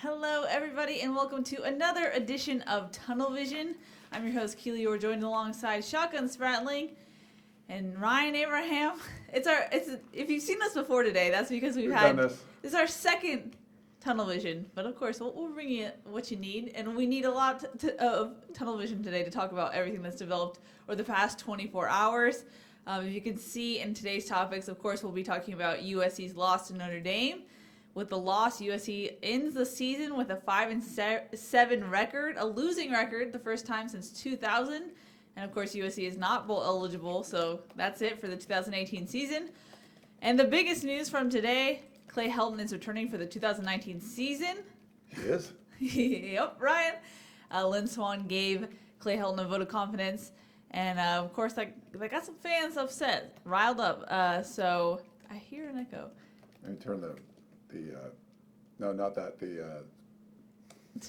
Hello, everybody, and welcome to another edition of Tunnel Vision. I'm your host, Keely Eure, joined alongside Shotgun Spratling and Ryan Abraham. If you've seen us before today, that's because we've had done this. This is our second Tunnel Vision, but of course, we'll bring you what you need, and we need a lot of Tunnel Vision today to talk about everything that's developed over the past 24 hours. If you can see in today's topics, of course, we'll be talking about USC's loss to Notre Dame. With the loss, USC ends the season with a 5-7 record, a losing record, the first time since 2000. And of course, USC is not bowl eligible, so that's it for the 2018 season. And the biggest news from today, Clay Helton is returning for the 2019 season. He is? Yep, Ryan. Lynn Swann gave Clay Helton a vote of confidence. And of course, they got some fans upset, riled up. So I hear an echo. Let me turn the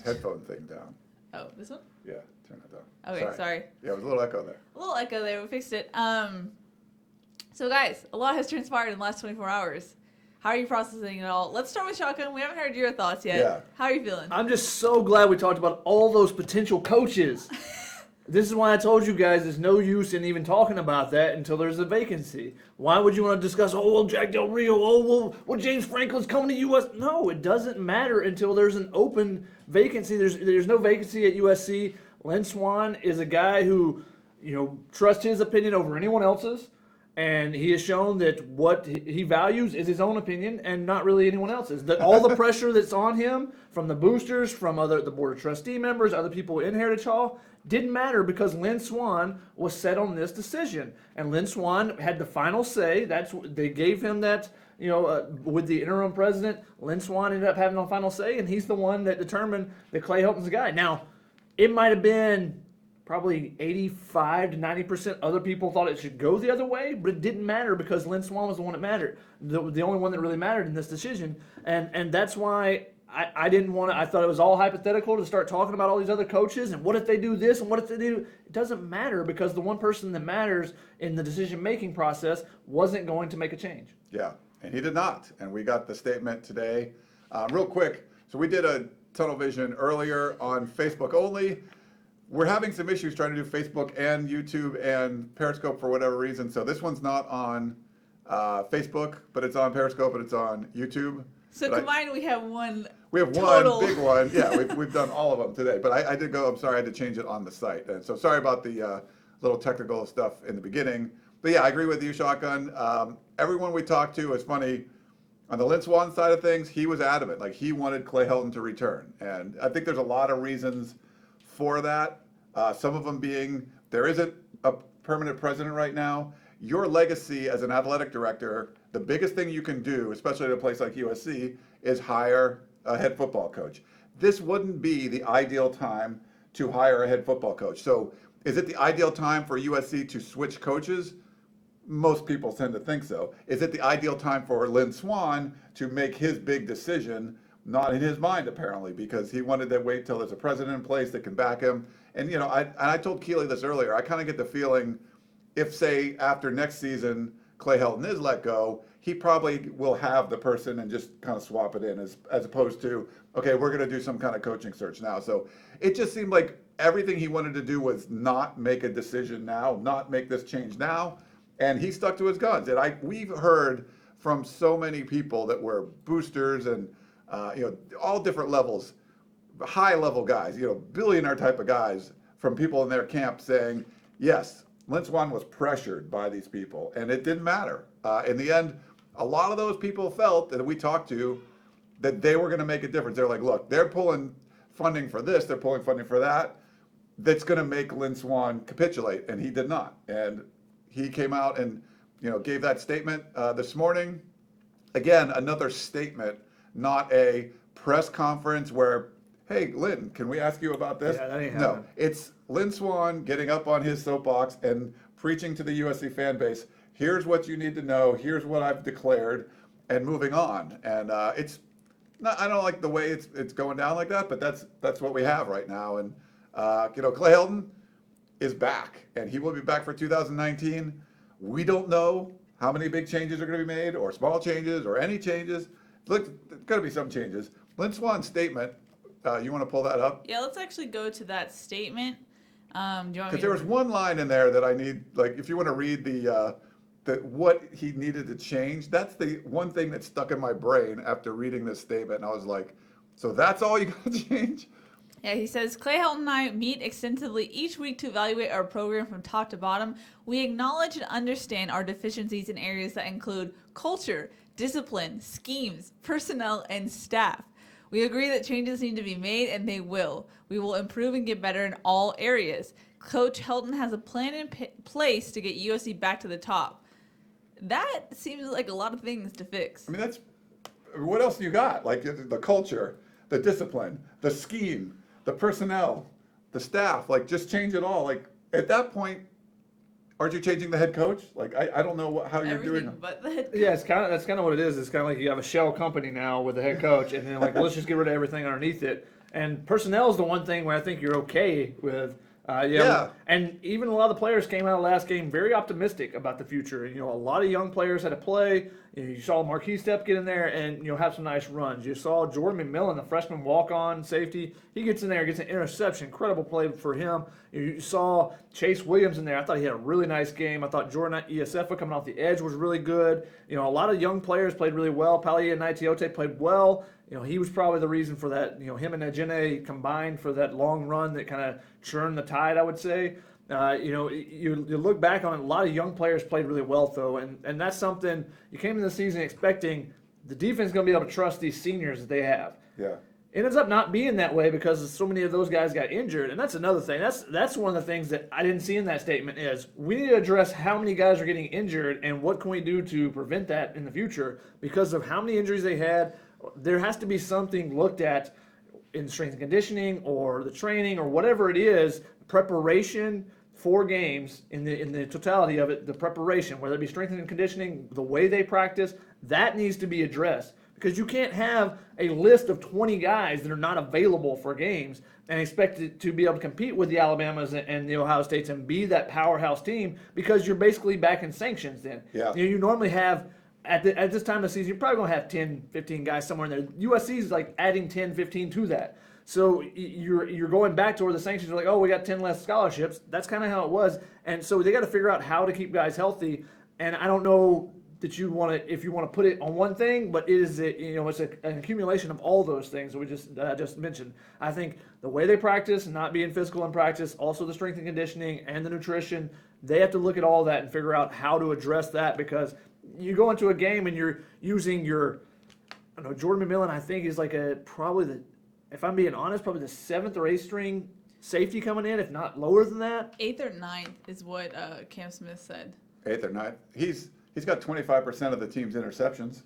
headphone thing down. Oh, this one? Yeah, turn that down. Okay, sorry. Yeah, it was a little echo there. A little echo there. We fixed it. So guys, a lot has transpired in the last 24 hours. How are you processing it all? Let's start with Shotgun. We haven't heard your thoughts yet. Yeah. How are you feeling? I'm just so glad we talked about all those potential coaches. This is why I told you guys there's no use in even talking about that until there's a vacancy. Why would you want to discuss, Jack Del Rio, James Franklin's coming to U.S.? No, it doesn't matter until there's an open vacancy. There's no vacancy at USC. Lynn Swann is a guy who, trusts his opinion over anyone else's, and he has shown that what he values is his own opinion and not really anyone else's. All the pressure that's on him from the boosters, from the board of trustee members, other people in Heritage Hall, didn't matter because Lynn Swann was set on this decision. And Lynn Swann had the final say. They gave him that, with the interim president, Lynn Swann ended up having the final say, and he's the one that determined that Clay Helton's the guy. Now, it might have been probably 85 to 90% other people thought it should go the other way, but it didn't matter because Lynn Swann was the one that mattered, the only one that really mattered in this decision. And that's why I didn't want to. I thought it was all hypothetical to start talking about all these other coaches and what if they do this and what if they do. It doesn't matter because the one person that matters in the decision-making process wasn't going to make a change. Yeah, and he did not. And we got the statement today. Real quick, so we did a Tunnel Vision earlier on Facebook only. We're having some issues trying to do Facebook and YouTube and Periscope for whatever reason. So this one's not on Facebook, but it's on Periscope and it's on YouTube. So combined, we have one. We have total. one big one. Yeah, we've done all of them today. But I did go, I'm sorry, I had to change it on the site. And so sorry about the little technical stuff in the beginning. But yeah, I agree with you, Shotgun. Everyone we talked to, it's funny, on the Lynn Swann side of things, he was adamant. Like, he wanted Clay Helton to return. And I think there's a lot of reasons for that. Some of them being, there isn't a permanent president right now. Your legacy as an athletic director, the biggest thing you can do, especially at a place like USC, is hire a head football coach. This wouldn't be the ideal time to hire a head football coach. So is it the ideal time for USC to switch coaches? Most people tend to think so. Is it the ideal time for Lynn Swann to make his big decision? Not in his mind, apparently, because he wanted to wait till there's a president in place that can back him. And, I told Keely this earlier, I kind of get the feeling if, say, after next season, Clay Helton is let go, he probably will have the person and just kind of swap it in as opposed to, okay, we're going to do some kind of coaching search now. So it just seemed like everything he wanted to do was not make a decision now, not make this change now. And he stuck to his guns. And we've heard from so many people that were boosters and, all different levels, high level guys, billionaire type of guys from people in their camp saying, yes, Lynn Swann was pressured by these people, and it didn't matter. In the end, a lot of those people felt that we talked to that they were going to make a difference. They're like, look, they're pulling funding for this, they're pulling funding for that. That's going to make Lynn Swann capitulate, and he did not. And he came out and gave that statement this morning. Again, another statement, not a press conference where, hey, Lynn, can we ask you about this? Yeah, that ain't No, happening. it's Lynn Swann getting up on his soapbox and preaching to the USC fan base, here's what you need to know, here's what I've declared, and moving on. And it's not, I don't like the way it's going down like that, but that's what we have right now. And Clay Helton is back, and he will be back for 2019. We don't know how many big changes are going to be made, or small changes, or any changes. Look, there's going to be some changes. Lynn Swann's statement You want to pull that up? Yeah, let's actually go to that statement. Do you want me Because to there was one line in there that I need, like, if you want to read the what he needed to change, that's the one thing that stuck in my brain after reading this statement. And I was like, so that's all you got to change? Yeah, he says, Clay Helton and I meet extensively each week to evaluate our program from top to bottom. We acknowledge and understand our deficiencies in areas that include culture, discipline, schemes, personnel, and staff. We agree that changes need to be made, and they will. We will improve and get better in all areas. Coach Helton has a plan in place to get USC back to the top. That seems like a lot of things to fix. I mean, what else do you got? Like the culture, the discipline, the scheme, the personnel, the staff, like just change it all. Like at that point, aren't you changing the head coach? Like I don't know how you're Everything doing. but the head Yeah, that's kind of what it is. It's kind of like you have a shell company now with the head coach, and then like let's just get rid of everything underneath it. And personnel is the one thing where I think you're okay with. Yeah. And even a lot of the players came out of the last game very optimistic about the future. You know, a lot of young players had to play. You saw Marquis Step get in there and have some nice runs. You saw Jordan McMillan, the freshman walk-on safety. He gets in there, gets an interception. Incredible play for him. You saw Chase Williams in there. I thought he had a really nice game. I thought Jordan Iosefa coming off the edge was really good. You know, a lot of young players played really well. Palia Naitiote played well. You know, he was probably the reason for that. You know, him and Ejene combined for that long run that kind of churned the tide, I would say. You look back on it, a lot of young players played really well, though, and that's something you came into the season expecting the defense is going to be able to trust these seniors that they have. Yeah. It ends up not being that way because so many of those guys got injured, and that's another thing. That's one of the things that I didn't see in that statement is we need to address how many guys are getting injured and what can we do to prevent that in the future because of how many injuries they had. There has to be something looked at in strength and conditioning or the training or whatever it is, preparation for games in the totality of it, the preparation, whether it be strength and conditioning, the way they practice, that needs to be addressed. Because you can't have a list of 20 guys that are not available for games and expect it to be able to compete with the Alabamas and the Ohio States and be that powerhouse team because you're basically back in sanctions then. Yeah. You normally have, at this time of the season, you're probably going to have 10, 15 guys somewhere in there. USC is like adding 10, 15 to that. So you're going back to where the sanctions are like, oh, we got 10 less scholarships. That's kind of how it was. And so they got to figure out how to keep guys healthy. And I don't know that if you want to put it on one thing, but it's an accumulation of all those things that I just mentioned. I think the way they practice, not being physical in practice, also the strength and conditioning and the nutrition, they have to look at all that and figure out how to address that because you go into a game and you're using Jordan McMillan, I think is like if I'm being honest, probably the 7th or 8th string safety coming in, if not lower than that. 8th or 9th is what Cam Smith said. 8th or 9th. He's got 25% of the team's interceptions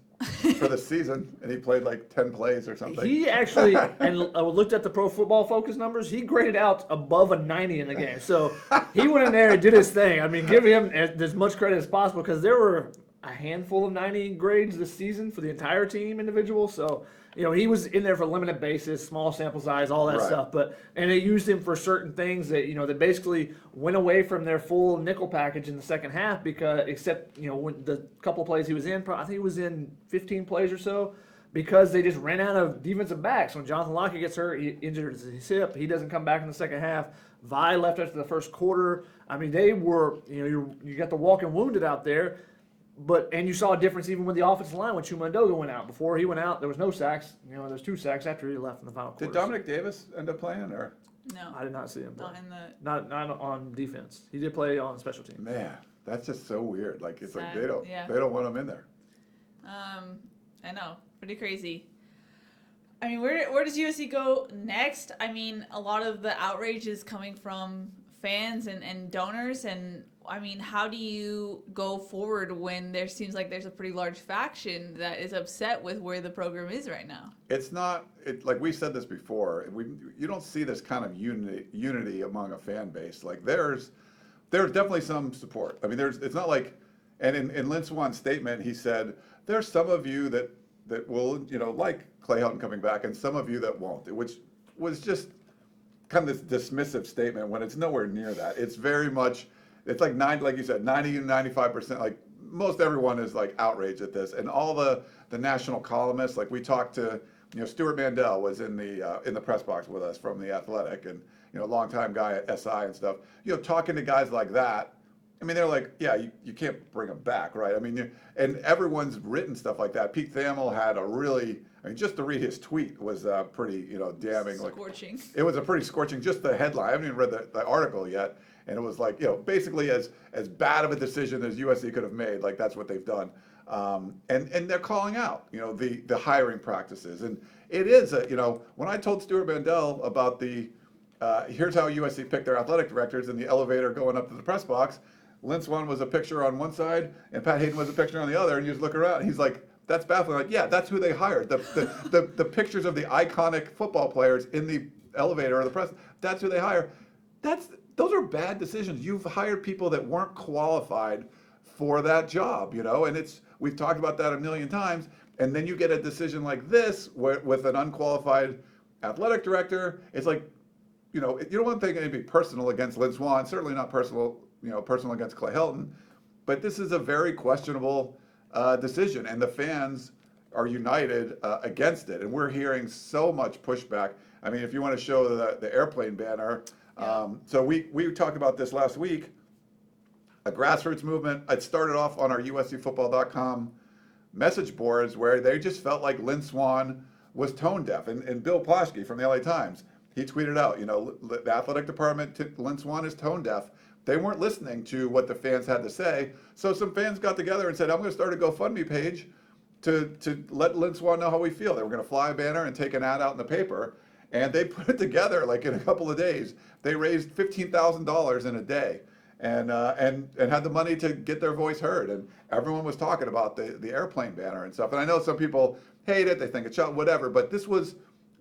for the season, and he played like 10 plays or something. He actually, and looked at the Pro Football Focus numbers, he graded out above a 90 in the game. So he went in there and did his thing. I mean, give him as much credit as possible because there were a handful of 90 grades this season for the entire team individual. So, he was in there for a limited basis, small sample size, all that stuff. And they used him for certain things that, that basically went away from their full nickel package in the second half except when the couple of plays he was in, I think he was in 15 plays or so, because they just ran out of defensive backs. When Jonathan Lockett gets hurt, he injures his hip. He doesn't come back in the second half. Vi left after the first quarter. I mean, they were, you got the walking wounded out there. And you saw a difference even with the offensive line when Chumandoga went out. Before he went out, there was no sacks. There's 2 sacks after he left in the final quarter. Did Dominic Davis end up playing, or? No. I did not see him play. Not in the. Not on defense. He did play on special teams. Man, that's just so weird. Like it's Sad, like they don't want him in there. I know, pretty crazy. I mean, where does USC go next? I mean, a lot of the outrage is coming from fans and donors, and I mean, how do you go forward when there seems like there's a pretty large faction that is upset with where the program is right now? It's not like we said this before. You don't see this kind of unity among a fan base. Like there's definitely some support. I mean, it's not like, and in Lynn Swann's statement, he said there's some of you that will like Clay Helton coming back, and some of you that won't, which was just kind of this dismissive statement when it's nowhere near that. It's very much. It's like 90, like you said, 90 to 95%. Like most everyone is like outraged at this, and all the national columnists. Like we talked to Stuart Mandel was in the press box with us from The Athletic, and longtime guy at SI and stuff. Talking to guys like that, I mean, they're like, yeah, you can't bring them back, right? I mean, and everyone's written stuff like that. Pete Thamel had just to read his tweet was pretty, damning. Scorching. Like, it was a pretty scorching, just the headline. I haven't even read the article yet. And it was like, basically as bad of a decision as USC could have made, like that's what they've done. And they're calling out, the hiring practices. And it is, when I told Stuart Mandel about here's how USC picked their athletic directors in the elevator going up to the press box, Lynn Swann was a picture on one side and Pat Hayden was a picture on the other, and you just look around and he's like, that's baffling. Like, yeah, that's who they hired. The pictures of the iconic football players in the elevator or the press, that's who they hire. Those are bad decisions. You've hired people that weren't qualified for that job, and we've talked about that a million times, and then you get a decision like this with an unqualified athletic director. It's like, you don't want to think anything personal against Lynn Swann, certainly not personal against Clay Helton, but this is a very questionable decision, and the fans are united against it, and we're hearing so much pushback. I mean, if you want to show the airplane banner, so we talked about this last week, a grassroots movement. It started off on our USCfootball.com message boards where they just felt like Lynn Swann was tone deaf, and Bill Plaschke from the LA Times, he tweeted out, the athletic department, Lynn Swann is tone deaf. They weren't listening to what the fans had to say. So some fans got together and said, I'm going to start a GoFundMe page to let Lynn Swann know how we feel. They were going to fly a banner and take an ad out in the paper. And they put it together like in a couple of days. They raised $15,000 in a day and had the money to get their voice heard. And everyone was talking about the airplane banner and stuff. And I know some people hate it. They think it's whatever. But this was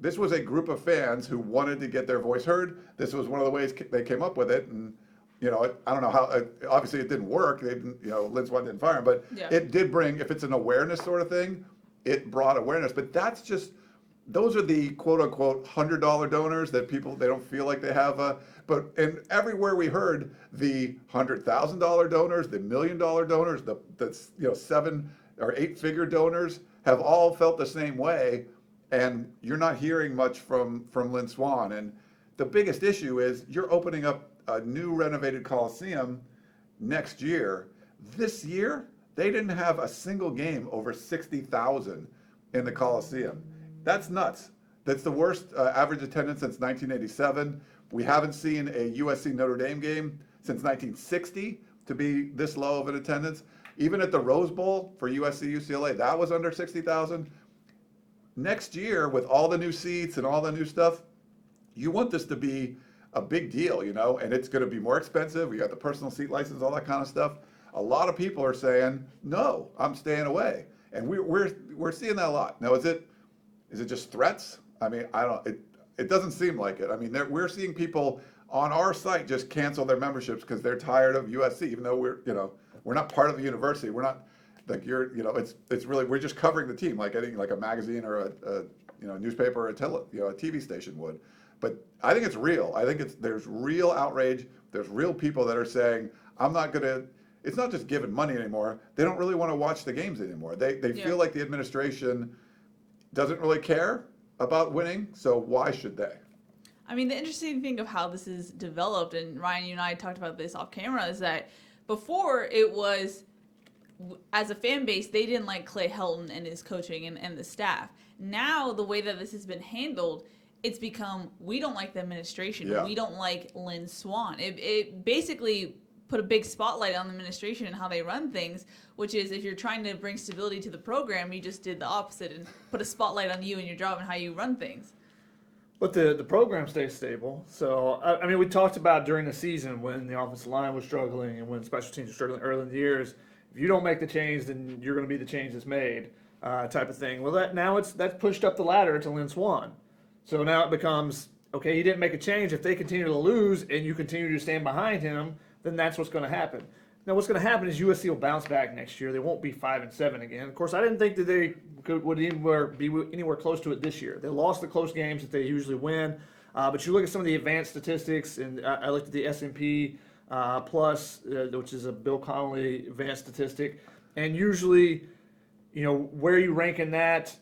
a group of fans who wanted to get their voice heard. This was one of the ways they came up with it. And I don't know how, obviously it didn't work. They didn't, Lynn Swann didn't fire him, but it did bring, if it's an awareness sort of thing, it brought awareness. But those are the quote unquote $100 donors that they don't feel like they have. And everywhere we heard the $100,000 donors, the $1 million donors, the 7 or 8 figure donors have all felt the same way. And you're not hearing much from Lynn Swann. And the biggest issue is you're opening up a new renovated Coliseum next year. This year, they didn't have a single game over 60,000 in the Coliseum. That's nuts. That's the worst average attendance since 1987. We haven't seen a USC Notre Dame game since 1960 to be this low of an attendance. Even at the Rose Bowl for USC UCLA, that was under 60,000. Next year, with all the new seats and all the new stuff, you want this to be a big deal, and it's going to be more expensive. We got the personal seat license, all that kind of stuff. A lot of people are saying, no, I'm staying away. And we're seeing that a lot. Now, is it just threats? I mean, it doesn't seem like it. I mean, we're seeing people on our site just cancel their memberships because they're tired of USC, even though we're not part of the university. We're not like it's really, we're just covering the team like a magazine or a newspaper or a TV station would. But I think it's real. I think there's real outrage. There's real people that are saying, it's not just giving money anymore. They don't really want to watch the games anymore. They feel like the administration doesn't really care about winning, so why should they? I mean, the interesting thing of how this is developed, and Ryan, you and I talked about this off camera, is that before it was, as a fan base, they didn't like Clay Helton and his coaching and the staff. Now, the way that this has been handled, it's become, we don't like the administration. Yeah. We don't like Lynn Swann. It basically put a big spotlight on the administration and how they run things, which is if you're trying to bring stability to the program, you just did the opposite and put a spotlight on you and your job and how you run things. But the program stays stable. So, I mean, we talked about during the season when the offensive line was struggling and when special teams were struggling early in the years, if you don't make the change, then you're going to be the change that's made type of thing. Well, that's pushed up the ladder to Lynn Swann. So now it becomes, okay, he didn't make a change. If they continue to lose and you continue to stand behind him, then that's what's going to happen. Now, what's going to happen is USC will bounce back next year. They won't be 5-7 again. Of course, I didn't think that they would be anywhere close to it this year. They lost the close games that they usually win. But you look at some of the advanced statistics, and I looked at the S&P Plus, which is a Bill Connolly advanced statistic, and usually, where you rank in that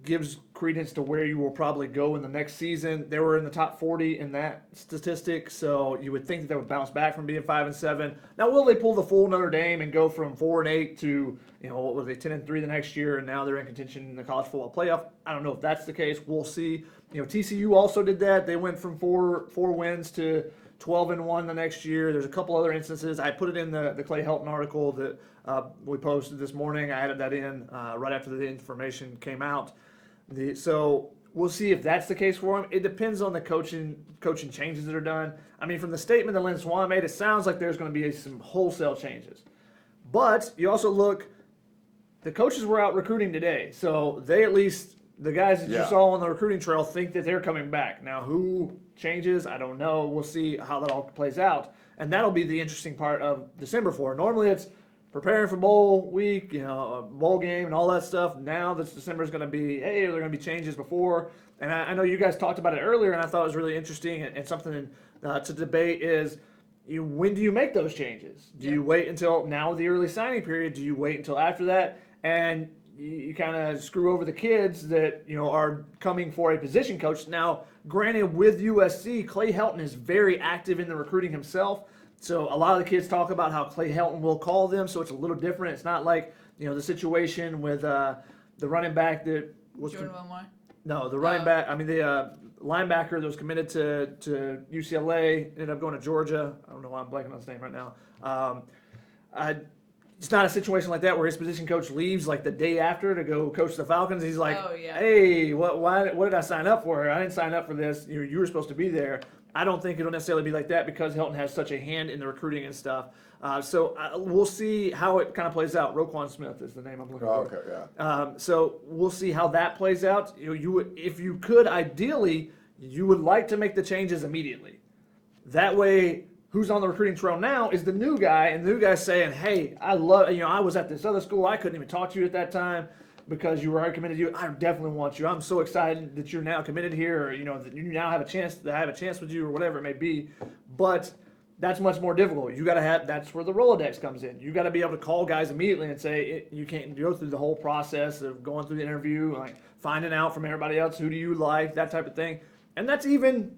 gives credence to where you will probably go in the next season. They were in the top 40 in that statistic, so you would think that they would bounce back from being 5-7. Now, will they pull the full Notre Dame and go from 4-8 to, what was they, 10-3 the next year, and now they're in contention in the college football playoff? I don't know if that's the case. We'll see. TCU also did that. They went from four wins to 12-1 the next year. There's a couple other instances. I put it in the Clay Helton article that we posted this morning. I added that in right after the information came out. So we'll see if that's the case for him. It depends on the coaching changes that are done. I mean, from the statement that Lynn Swann made, it sounds like there's going to be some wholesale changes. But you also look, the coaches were out recruiting today, so they at least, the guys that you saw on the recruiting trail, think that they're coming back. Now, who changes, I don't know. We'll see how that all plays out. And that'll be the interesting part of December for. Normally it's preparing for bowl week, a bowl game and all that stuff. Now this December is going to be, hey, are there going to be changes before? And I know you guys talked about it earlier, and I thought it was really interesting and something to debate is, when do you make those changes? Do you wait until now the early signing period? Do you wait until after that? And you kind of screw over the kids that are coming for a position coach. Now, granted, with USC, Clay Helton is very active in the recruiting himself. So a lot of the kids talk about how Clay Helton will call them, so it's a little different. It's not like the situation with the running back that was Jordan Wilmore? No, the running back. I mean the linebacker that was committed to UCLA ended up going to Georgia. I don't know why I'm blanking on his name right now. It's not a situation like that where his position coach leaves like the day after to go coach the Falcons. He's like, hey, what did I sign up for? I didn't sign up for this. You were supposed to be there. I don't think it'll necessarily be like that because Helton has such a hand in the recruiting and stuff. So we'll see how it kind of plays out. Roquan Smith is the name I'm looking for. Okay, yeah. So we'll see how that plays out. If you could, ideally, you would like to make the changes immediately. That way, who's on the recruiting trail now is the new guy, and the new guy's saying, hey, I was at this other school. I couldn't even talk to you at that time because you were already committed to you. I definitely want you. I'm so excited that you're now committed here, or that you now have a chance with you, or whatever it may be. But that's much more difficult. You got to that's where the Rolodex comes in. You got to be able to call guys immediately and say, you can't go through the whole process of going through the interview, like finding out from everybody else, who do you like, that type of thing. And that's even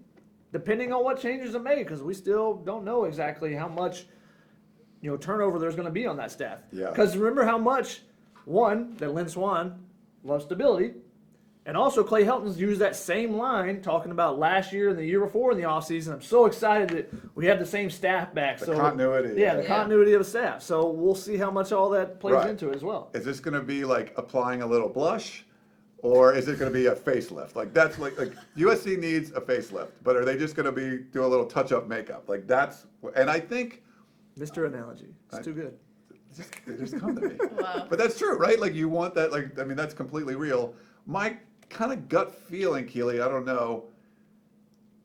depending on what changes are made, because we still don't know exactly how much turnover there's going to be on that staff. Yeah. Because remember how much, one, that Lynn Swann loves stability, and also Clay Helton's used that same line talking about last year and the year before in the offseason. I'm so excited that we have the same staff back. The continuity. Yeah, the continuity of the staff. So we'll see how much all that plays into it as well. Is this going to be like applying a little blush? Or is it going to be a facelift? Like that's like USC needs a facelift, but are they just going to do a little touch-up makeup? Like that's, and I think. Mr. Analogy, it's too good. Just come to me. Wow. But that's true, right? Like you want that. That's completely real. My kind of gut feeling, Keely, I don't know.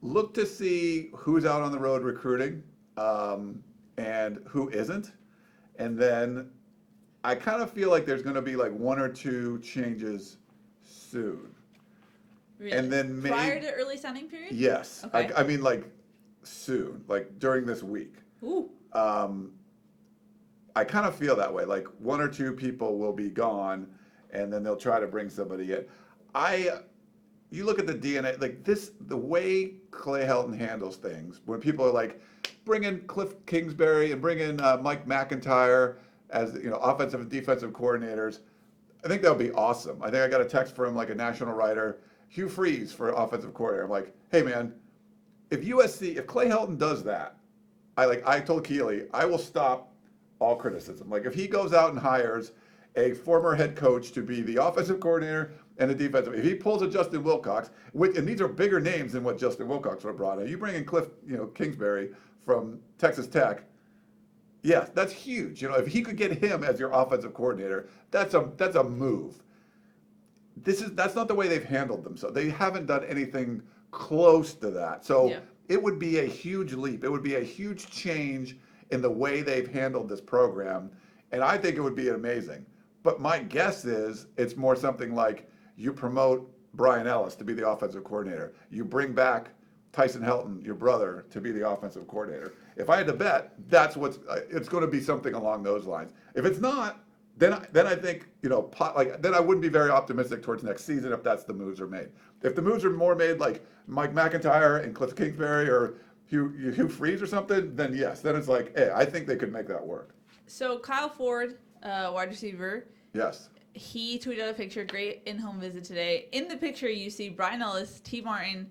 Look to see who's out on the road recruiting, and who isn't, and then I kind of feel like there's going to be like one or two changes soon. Really? And then maybe prior to early signing period? Yes. Okay. I mean like soon, like during this week. Ooh. I kind of feel that way. Like one or two people will be gone and then they'll try to bring somebody in. You look at the DNA, like the way Clay Helton handles things, when people are like, bring in Cliff Kingsbury and bring in Mike McIntyre as offensive and defensive coordinators, I think that would be awesome. I think I got a text from like a national writer, Hugh Freeze for offensive coordinator. I'm like, hey man, if Clay Helton does that, I told Keely, I will stop all criticism. Like if he goes out and hires a former head coach to be the offensive coordinator and the defensive, if he pulls a Justin Wilcox, and these are bigger names than what Justin Wilcox would have brought in. You bring in Cliff, Kingsbury from Texas Tech. Yes, that's huge. If he could get him as your offensive coordinator, that's a move. That's not the way they've handled themselves. They haven't done anything close to that. So it would be a huge leap. It would be a huge change in the way they've handled this program, and I think it would be amazing. But my guess is it's more something like you promote Brian Ellis to be the offensive coordinator. You bring back Tyson Helton, your brother, to be the offensive coordinator. If I had to bet, it's going to be something along those lines. If it's not, then I think, then I wouldn't be very optimistic towards next season if that's the moves are made. If the moves are more made like Mike McIntyre and Cliff Kingsbury or Hugh Freeze or something, then yes, then it's like, hey, I think they could make that work. So Kyle Ford, wide receiver, Yes. he tweeted out a picture, great in-home visit today. In the picture, you see Brian Ellis, T. Martin,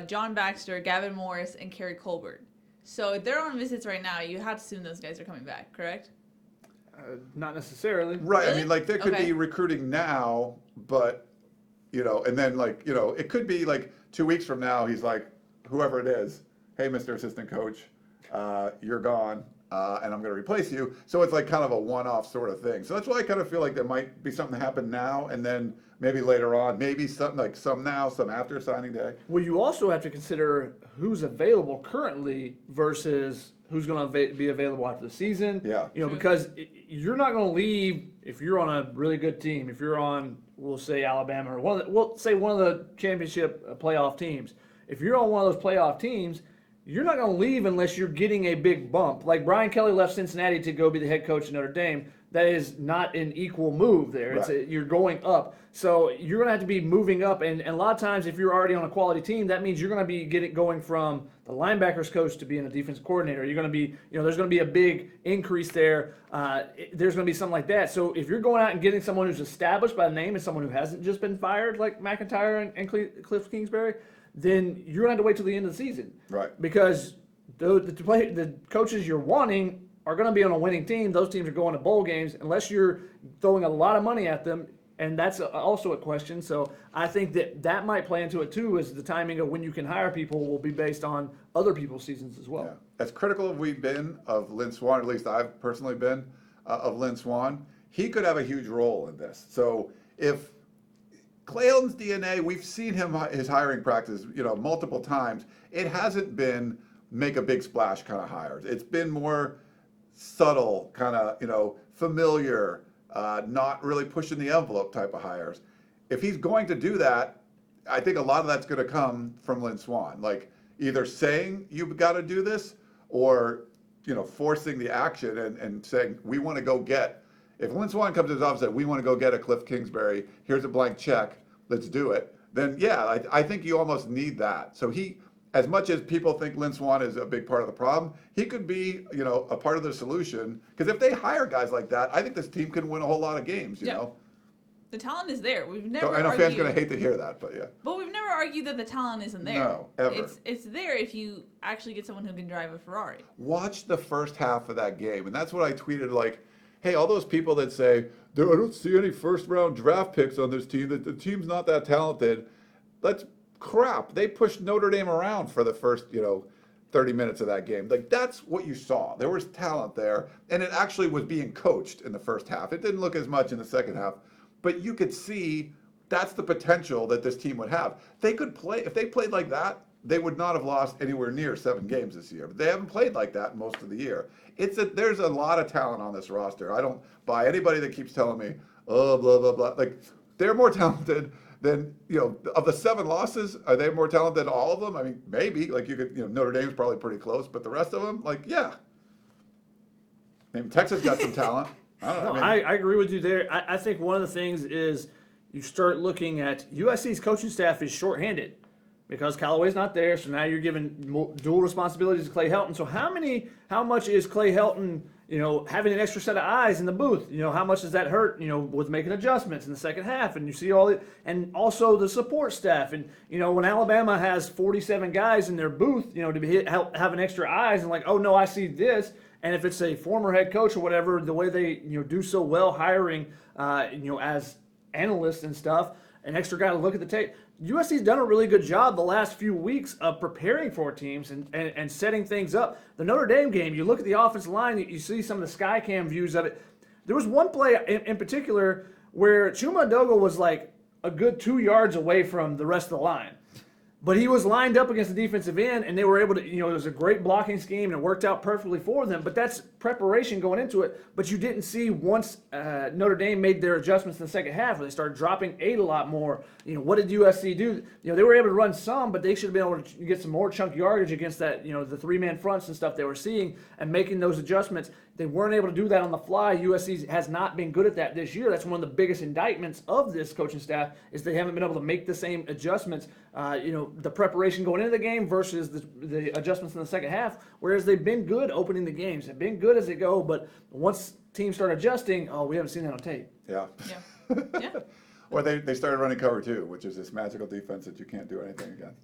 John Baxter, Gavin Morris, and Kerry Colbert. So they're on visits right now. You have to assume those guys are coming back, correct? Not necessarily. Right. Really? I mean, like, there could Okay. be recruiting now, but, and then, like, it could be, like, 2 weeks from now, he's like, whoever it is, hey, Mr. Assistant Coach, you're gone, and I'm going to replace you. So it's, like, kind of a one-off sort of thing. So that's why I kind of feel like there might be something happen now, and then maybe later on, maybe something like some now, some after signing day. Well, you also have to consider who's available currently versus who's going to be available after the season. Yeah. You know, because you're not going to leave if you're on a really good team. If you're on, we'll say Alabama or we'll say one of the championship playoff teams. If you're on one of those playoff teams, you're not going to leave unless you're getting a big bump. Like Brian Kelly left Cincinnati to go be the head coach of Notre Dame. That is not an equal move there. Right. You're going up. So you're going to have to be moving up. And a lot of times, if you're already on a quality team, that means you're going to be going from the linebackers coach to being a defensive coordinator. You're going to be, there's going to be a big increase there. There's going to be something like that. So if you're going out and getting someone who's established by name and someone who hasn't just been fired like McIntyre and Cliff Kingsbury, then you're going to have to wait till the end of the season. Right. Because the coaches you're wanting are going to be on a winning team. Those teams are going to bowl games unless you're throwing a lot of money at them, and that's also a question. So I think that might play into it too, is the timing of when you can hire people will be based on other people's seasons as well. Yeah. As critical as we've been of Lynn Swann, at least I've personally been of Lynn Swann, he could have a huge role in this. So if Clay Helton's DNA, we've seen his hiring practice, multiple times. It hasn't been make a big splash kind of hires. It's been more subtle, kind of, familiar, not really pushing the envelope type of hires. If he's going to do that, I think a lot of that's going to come from Lynn Swann, like either saying you've got to do this or, forcing the action and saying, we want to go get. If Lynn Swann comes to his office and says, we want to go get a Cliff Kingsbury, here's a blank check, let's do it, then yeah, I think you almost need that. So as much as people think Lynn Swann is a big part of the problem, he could be, a part of the solution. Because if they hire guys like that, I think this team can win a whole lot of games, you know? The talent is there. We've never So I know argued, fans are going to hate to hear that, but yeah. But we've never argued that the talent isn't there. No, ever. It's there if you actually get someone who can drive a Ferrari. Watch the first half of that game. And that's what I tweeted, like, hey, all those people that say, I don't see any first-round draft picks on this team, that the team's not that talented, that's crap. They pushed Notre Dame around for the first, 30 minutes of that game. Like, that's what you saw. There was talent there, and it actually was being coached in the first half. It didn't look as much in the second half, but you could see that's the potential that this team would have. They could play, if they played like that, they would not have lost anywhere near 7 games this year. But they haven't played like that most of the year. There's a lot of talent on this roster. I don't buy anybody that keeps telling me, oh, blah, blah, blah. Like, they're more talented than, of the 7 losses, are they more talented than all of them? I mean, maybe. Like, you could, Notre Dame's probably pretty close, but the rest of them, like, yeah. I mean, Texas got some talent. I don't know. I agree with you there. I think one of the things is you start looking at USC's coaching staff is shorthanded because Callaway's not there, so now you're giving dual responsibilities to Clay Helton. So how much is Clay Helton, having an extra set of eyes in the booth? How much does that hurt, with making adjustments in the second half? And you see all it, and also the support staff. And, when Alabama has 47 guys in their booth, to have an extra eyes and like, oh no, I see this. And if it's a former head coach or whatever, the way they do so well hiring, as analysts and stuff, an extra guy to look at the tape. USC's done a really good job the last few weeks of preparing for teams and setting things up. The Notre Dame game, you look at the offensive line, you see some of the sky cam views of it. There was one play in particular where Chuma Ndogo was like a good 2 yards away from the rest of the line. But he was lined up against the defensive end, and they were able to, it was a great blocking scheme, and it worked out perfectly for them. But that's preparation going into it, but you didn't see once Notre Dame made their adjustments in the second half where they started dropping 8 a lot more. What did USC do? They were able to run some, but they should have been able to get some more chunk yardage against that, the 3-man fronts and stuff they were seeing and making those adjustments. They weren't able to do that on the fly. USC has not been good at that this year. That's one of the biggest indictments of this coaching staff is they haven't been able to make the same adjustments, the preparation going into the game versus the adjustments in the second half, whereas they've been good opening the games. They've been good as they go, but once teams start adjusting, we haven't seen that on tape. Yeah. Yeah. Or they started running cover 2, which is this magical defense that you can't do anything against,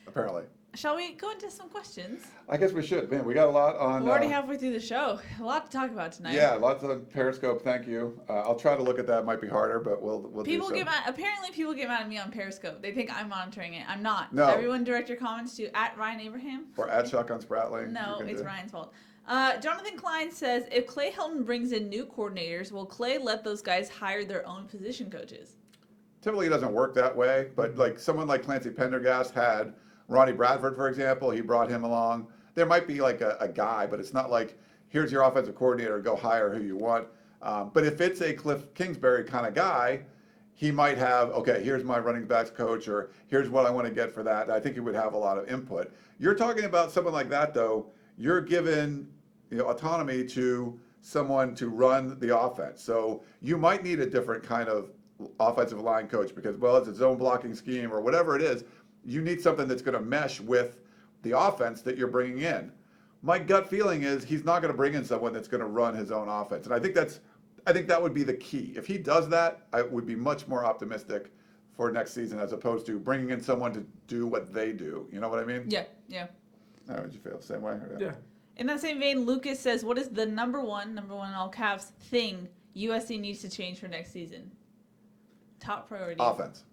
apparently. Shall we go into some questions? I guess we should. Man, we got a lot on. We're already halfway through the show. A lot to talk about tonight. Yeah, lots on Periscope. Thank you. I'll try to look at that. It might be harder, but we'll People do so. get mad. Apparently, people get mad at me on Periscope. They think I'm monitoring it. I'm not. No. Everyone direct your comments to @Ryan Abraham. Or at Shotgun Spratling. No, it's do. Ryan's fault. Jonathan Klein says, if Clay Helton brings in new coordinators, will Clay let those guys hire their own position coaches? Typically, it doesn't work that way, but like someone like Clancy Pendergast had Ronnie Bradford, for example. He brought him along. There might be like a guy, but it's not like, here's your offensive coordinator, go hire who you want. But if it's a Cliff Kingsbury kind of guy, he might have, okay, here's my running backs coach, or here's what I want to get for that. I think he would have a lot of input. You're talking about someone like that, though. You're given autonomy to someone to run the offense. So you might need a different kind of offensive line coach because, well, it's a zone blocking scheme or whatever it is. You need something that's going to mesh with the offense that you're bringing in. My gut feeling is he's not going to bring in someone that's going to run his own offense. And I think that would be the key. If he does that, I would be much more optimistic for next season as opposed to bringing in someone to do what they do. You know what I mean? Yeah. How would you feel? Same way? Yeah. In that same vein, Lucas says, what is the number one in all caps, thing USC needs to change for next season? Top priority. Offense.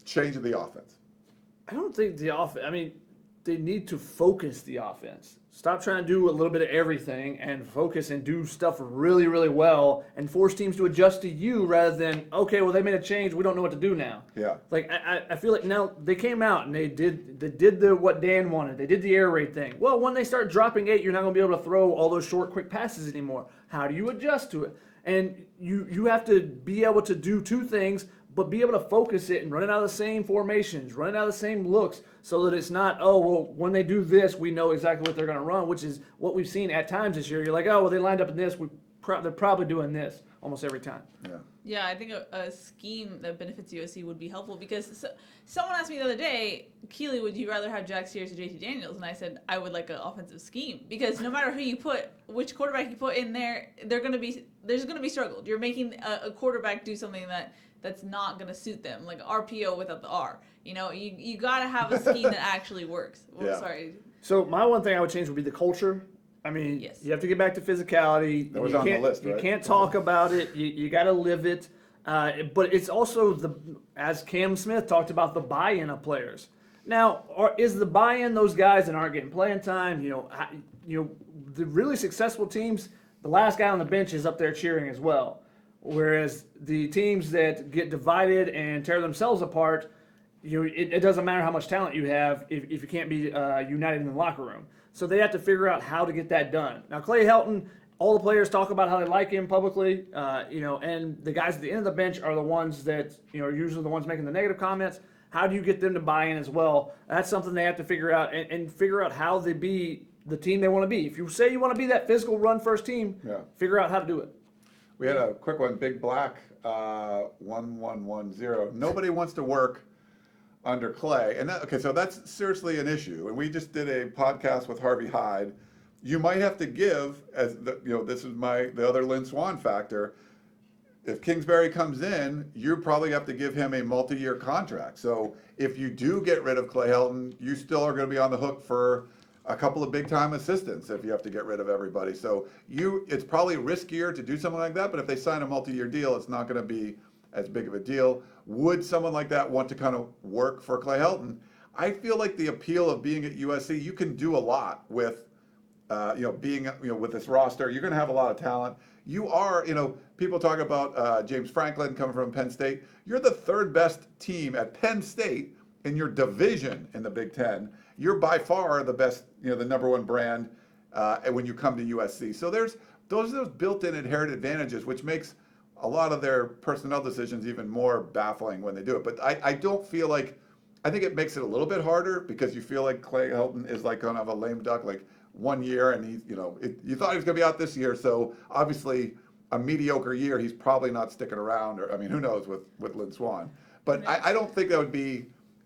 Change of the offense. I don't think they need to focus the offense. Stop trying to do a little bit of everything and focus and do stuff really, really well and force teams to adjust to you rather than, okay, well, they made a change. We don't know what to do now. Yeah. Like, I feel like now they came out and they did what Dan wanted. They did the air raid thing. Well, when they start dropping 8, you're not going to be able to throw all those short, quick passes anymore. How do you adjust to it? And you have to be able to do 2 things, but be able to focus it and run it out of the same formations, run it out of the same looks, so that it's not, when they do this, we know exactly what they're going to run, which is what we've seen at times this year. You're like, they lined up in this. They're probably doing this almost every time. Yeah. Yeah, I think a scheme that benefits USC would be helpful because someone asked me the other day, Keely, would you rather have Jack Sears or JT Daniels? And I said, I would like an offensive scheme because no matter which quarterback you put in there, there's going to be struggle. You're making a quarterback do something that's not going to suit them, like RPO without the R. You got to have a scheme that actually works. Well, Yeah. Sorry. So my one thing I would change would be the culture. Yes. You have to get back to physicality. That was on the list, right? You can't talk about it. You got to live it. But it's also as Cam Smith talked about, the buy-in of players. Now, is the buy-in those guys that aren't getting playing time? The really successful teams, the last guy on the bench is up there cheering as well. Whereas the teams that get divided and tear themselves apart, it doesn't matter how much talent you have if you can't be united in the locker room. So they have to figure out how to get that done. Now, Clay Helton, all the players talk about how they like him publicly, and the guys at the end of the bench are the ones that, are usually the ones making the negative comments. How do you get them to buy in as well? That's something they have to figure out and figure out how they be the team they want to be. If you say you want to be that physical run-first team, figure out how to do it. We had a quick one, Big Black 1110. Nobody wants to work under Clay. And so that's seriously an issue. And we just did a podcast with Harvey Hyde. You might have to give, this is the other Lynn Swann factor. If Kingsbury comes in, you probably have to give him a multi-year contract. So if you do get rid of Clay Helton, you still are going to be on the hook for a couple of big-time assistants if you have to get rid of everybody. So it's probably riskier to do something like that, but if they sign a multi-year deal, it's not going to be as big of a deal. Would someone like that want to kind of work for Clay Helton? I feel like the appeal of being at USC, you can do a lot with, being, with this roster. You're going to have a lot of talent. You are, people talk about James Franklin coming from Penn State. You're the 3rd best team at Penn State in your division in the Big Ten. You're by far the best, the number 1 brand and when you come to USC. So there's those built-in inherent advantages, which makes a lot of their personnel decisions even more baffling when they do it. But I don't feel like, I think it makes it a little bit harder because you feel like Clay Helton is like kind of a lame duck, like 1 year, and he's, you thought he was going to be out this year, so obviously a mediocre year, he's probably not sticking around, or I mean, who knows with Lynn Swann. But I don't think that would be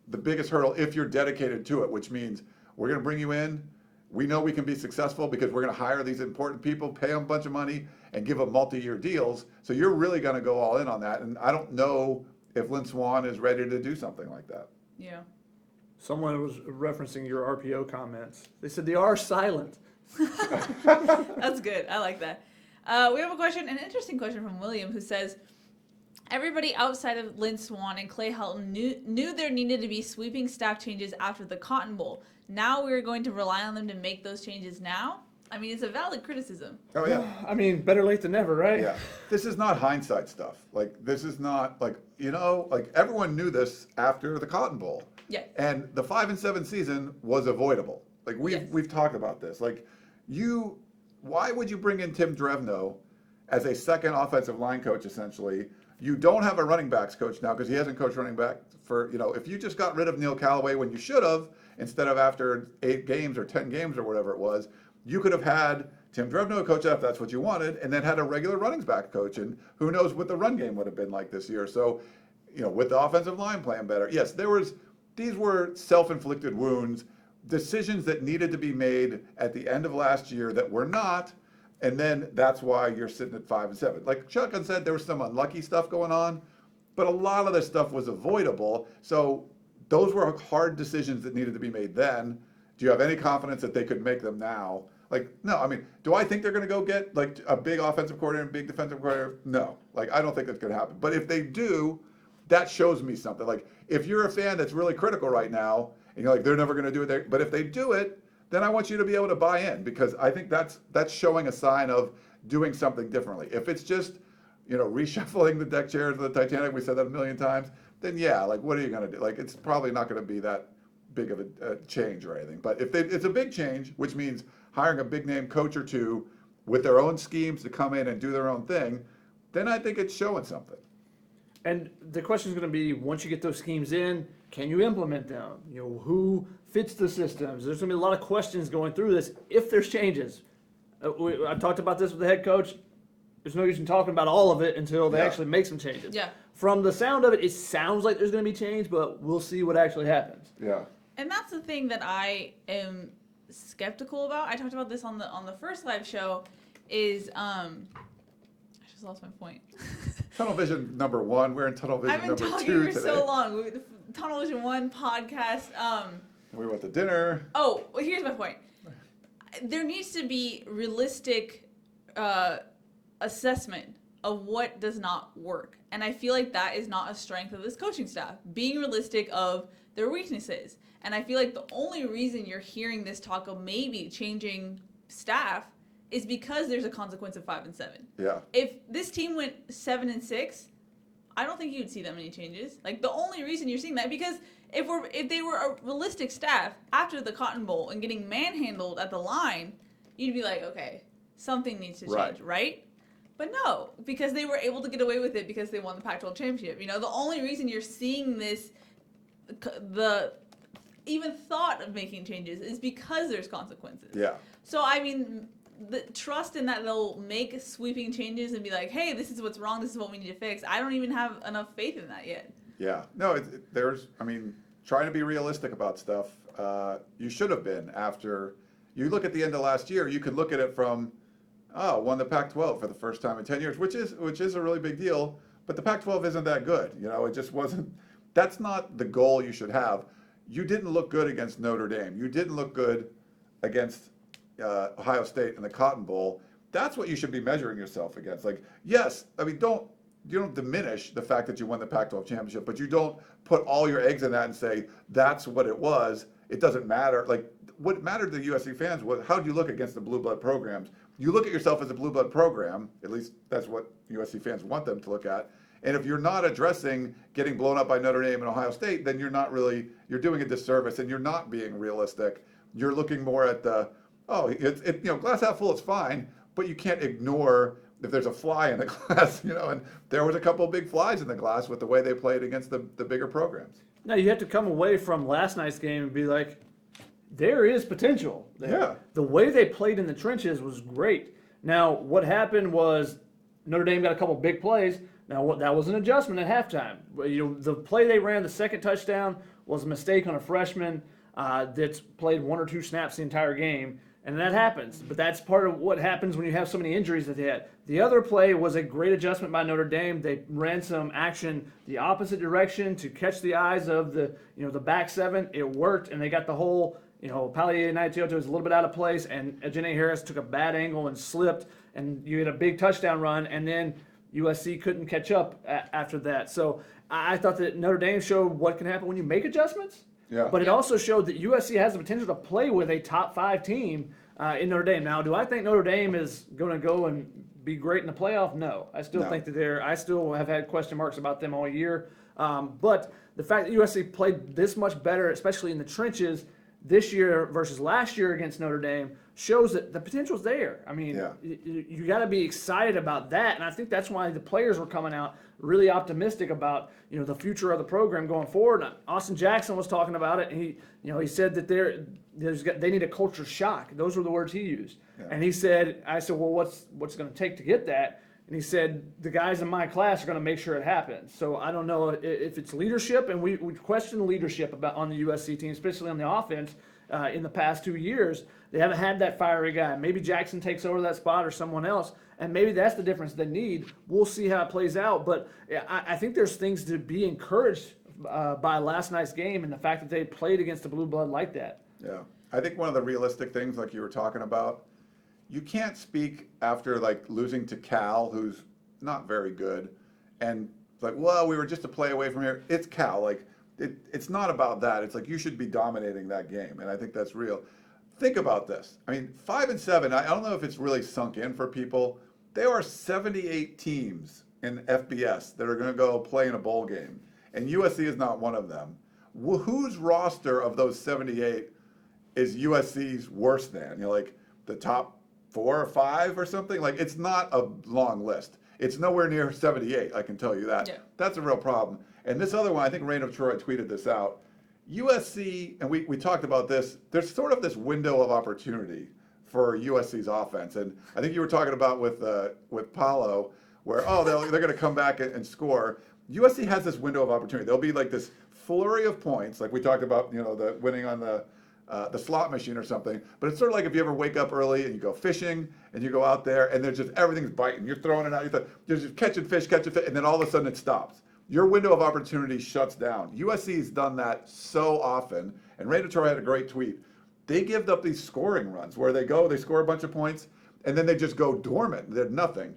the biggest hurdle if you're dedicated to it, which means we're going to bring you in. We know we can be successful because we're going to hire these important people, pay them a bunch of money, and give them multi-year deals. So you're really going to go all in on that. And I don't know if Lynn Swann is ready to do something like that. Yeah. Someone was referencing your RPO comments. They said they are silent. That's good. I like that. We have a question, an interesting question from William, who says, everybody outside of Lynn Swann and Clay Helton knew there needed to be sweeping staff changes after the Cotton Bowl. Now we're going to rely on them to make those changes now? I mean, it's a valid criticism. Oh, yeah. I mean, better late than never, right? Yeah. This is not hindsight stuff. Like, this is not, like, like everyone knew this after the Cotton Bowl. Yeah. And the 5-7 season was avoidable. Like, we've talked about this. Like, why would you bring in Tim Drevno as a second offensive line coach, essentially? You don't have a running backs coach now because he hasn't coached running back for, if you just got rid of Neil Callaway when you should have, instead of after 8 games or 10 games or whatever it was, you could have had Tim Drevno coach if that's what you wanted, and then had a regular running back coach, and who knows what the run game would have been like this year. So, with the offensive line playing better, yes, these were self-inflicted wounds, decisions that needed to be made at the end of last year that were not, and then that's why you're sitting at 5-7. Like Chuck had said, there was some unlucky stuff going on, but a lot of this stuff was avoidable. So those were hard decisions that needed to be made then. Do you have any confidence that they could make them now? Like, no, I mean, do I think they're going to go get like a big offensive coordinator and big defensive coordinator? No, like, I don't think that's going to happen. But if they do, that shows me something. Like, if you're a fan that's really critical right now, and you're like, they're never going to do it there, but if they do it, then I want you to be able to buy in, because I think that's showing a sign of doing something differently. If it's just, reshuffling the deck chairs of the Titanic, we said that a million times, then yeah, like, what are you going to do? Like, it's probably not going to be that big of a change or anything. But if it's a big change, which means hiring a big name coach or two with their own schemes to come in and do their own thing, then I think it's showing something. And the question is going to be, once you get those schemes in, can you implement them? Who fits the systems? There's going to be a lot of questions going through this if there's changes. I talked about this with the head coach. There's no use in talking about all of it until they actually make some changes. Yeah. From the sound of it, it sounds like there's going to be change, but we'll see what actually happens. Yeah. And that's the thing that I am skeptical about. I talked about this on the first live show. I just lost my point. Tunnel Vision number 1. We're in Tunnel Vision I've been number 2 talking today. for so long. Tunnel Vision 1 podcast. We went to dinner. Oh, well, here's my point. There needs to be realistic assessment of what does not work. And I feel like that is not a strength of this coaching staff, being realistic of their weaknesses. And I feel like the only reason you're hearing this talk of maybe changing staff is because there's a consequence of 5-7. Yeah. If this team went 7-6, I don't think you'd see that many changes. Like, the only reason you're seeing that, because if they were a realistic staff after the Cotton Bowl and getting manhandled at the line, you'd be like, okay, something needs to change, right? But no, because they were able to get away with it because they won the Pac-12 championship. The only reason you're seeing this, the even thought of making changes, is because there's consequences. Yeah. So, I mean, the trust in that they'll make sweeping changes and be like, hey, this is what's wrong, this is what we need to fix. I don't even have enough faith in that yet. Yeah. No, trying to be realistic about stuff. You should have been after. You look at the end of last year, you could look at it from, won the Pac-12 for the first time in 10 years, which is a really big deal. But the Pac-12 isn't that good. It just wasn't. That's not the goal you should have. You didn't look good against Notre Dame. You didn't look good against Ohio State in the Cotton Bowl. That's what you should be measuring yourself against. Like, yes, you don't diminish the fact that you won the Pac-12 championship, but you don't put all your eggs in that and say that's what it was. It doesn't matter. Like, what mattered to USC fans was, how do you look against the blue blood programs? You look at yourself as a blue blood program. At least that's what USC fans want them to look at. And if you're not addressing getting blown up by Notre Dame and Ohio State, then you're doing a disservice, and you're not being realistic. You're looking more at the Oh, glass half full is fine, but you can't ignore if there's a fly in the glass, and there was a couple of big flies in the glass with the way they played against the bigger programs. Now, you have to come away from last night's game and be like, there is potential there. Yeah. The way they played in the trenches was great. Now, what happened was Notre Dame got a couple big plays. Now, that was an adjustment at halftime. The play they ran, the second touchdown, was a mistake on a freshman that's played 1 or 2 snaps the entire game, and that happens. But that's part of what happens when you have so many injuries that they had. The other play was a great adjustment by Notre Dame. They ran some action the opposite direction to catch the eyes of the back seven. It worked, and they got the whole Palier Naitioto was a little bit out of place, and Janae Harris took a bad angle and slipped, and you had a big touchdown run, and then USC couldn't catch up after that. So I thought that Notre Dame showed what can happen when you make adjustments. Yeah. But it also showed that USC has the potential to play with a top 5 team in Notre Dame. Now, do I think Notre Dame is going to go and be great in the playoff? No. I still think that I still have had question marks about them all year. But the fact that USC played this much better, especially in the trenches, this year versus last year against Notre Dame, shows that the potential's there. I mean, you got to be excited about that, and I think that's why the players were coming out really optimistic about the future of the program going forward. And Austin Jackson was talking about it, and he said that they need a culture shock. Those were the words he used, and I said, well, what's going to take to get that? And he said, the guys in my class are going to make sure it happens. So I don't know if it's leadership, and we question leadership on the USC team, especially on the offense. In the past 2 years, they haven't had that fiery guy. Maybe Jackson takes over that spot or someone else, and maybe that's the difference they need. We'll see how it plays out, but I think there's things to be encouraged by last night's game and the fact that they played against the blue blood like that. Yeah. I think one of the realistic things, like you were talking about, you can't speak after losing to Cal, who's not very good, and well, we were just a play away from here. It's Cal. It's not about that. It's you should be dominating that game, and I think that's real. Think about this. I mean, 5-7. I don't know if it's really sunk in for people. There are 78 teams in FBS that are going to go play in a bowl game, and USC is not one of them. Whose roster of those 78 is USC's worse than? The top 4 or 5 or something? It's not a long list. It's nowhere near 78, I can tell you that. Yeah. That's a real problem. And this other one, I think Rain of Troy tweeted this out. USC, and we talked about this, there's sort of this window of opportunity for USC's offense. And I think you were talking about with Paulo, where, they're going to come back and score. USC has this window of opportunity. There'll be this flurry of points, like we talked about, the winning on the slot machine or something. But it's sort of like if you ever wake up early and you go fishing and you go out there and there's just everything's biting. You're throwing it out. You're just catching fish, and then all of a sudden it stops. Your window of opportunity shuts down. USC's done that so often, and Ray Troy had a great tweet. They give up these scoring runs where they score a bunch of points, and then they just go dormant. They're nothing.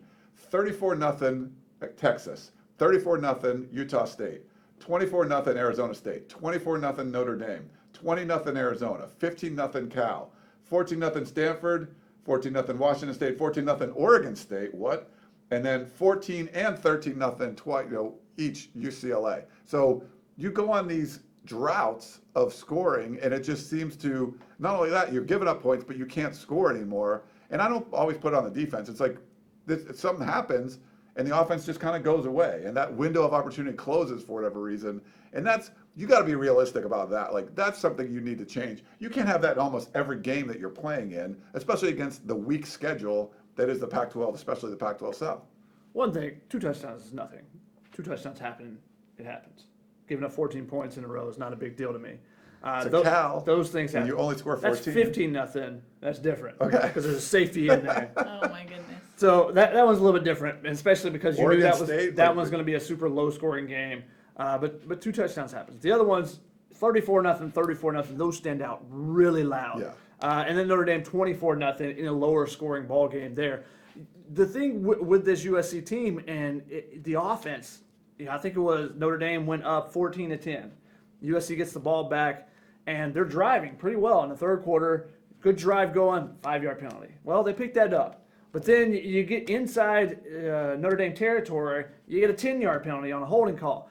34-0 Texas, 34-0 Utah State, 24-0 Arizona State, 24-0 Notre Dame, 20-0 Arizona, 15-0 Cal, 14-0 Stanford, 14-0 Washington State, 14-0 Oregon State. What? And then 14 and 13-0 twice, each UCLA. So you go on these droughts of scoring, and it just seems to, not only that, you're giving up points, but you can't score anymore. And I don't always put it on the defense. It's something happens, and the offense just kind of goes away, and that window of opportunity closes for whatever reason. And you got to be realistic about that. That's something you need to change. You can't have that in almost every game that you're playing in, especially against the weak schedule that is the Pac-12, especially the Pac-12 South. One thing, 2 touchdowns is nothing. 2 touchdowns happen, it happens. Giving up 14 points in a row is not a big deal to me. Cal, those things happen. You only score 14. That's 15-0. That's different. Okay. Because there's a safety in there. Oh my goodness. So that one's a little bit different, especially because you Oregon knew State, that one's going to be a super low-scoring game. But 2 touchdowns happens. The other ones, 34-0, 34-0. Those stand out really loud. Yeah. And then Notre Dame 24-0 in a lower-scoring ball game there. The thing with this USC team and the offense, I think it was Notre Dame went up 14-10. USC gets the ball back, and they're driving pretty well in the third quarter. Good drive going, 5-yard penalty. Well, they picked that up. But then you get inside Notre Dame territory, you get a 10-yard penalty on a holding call.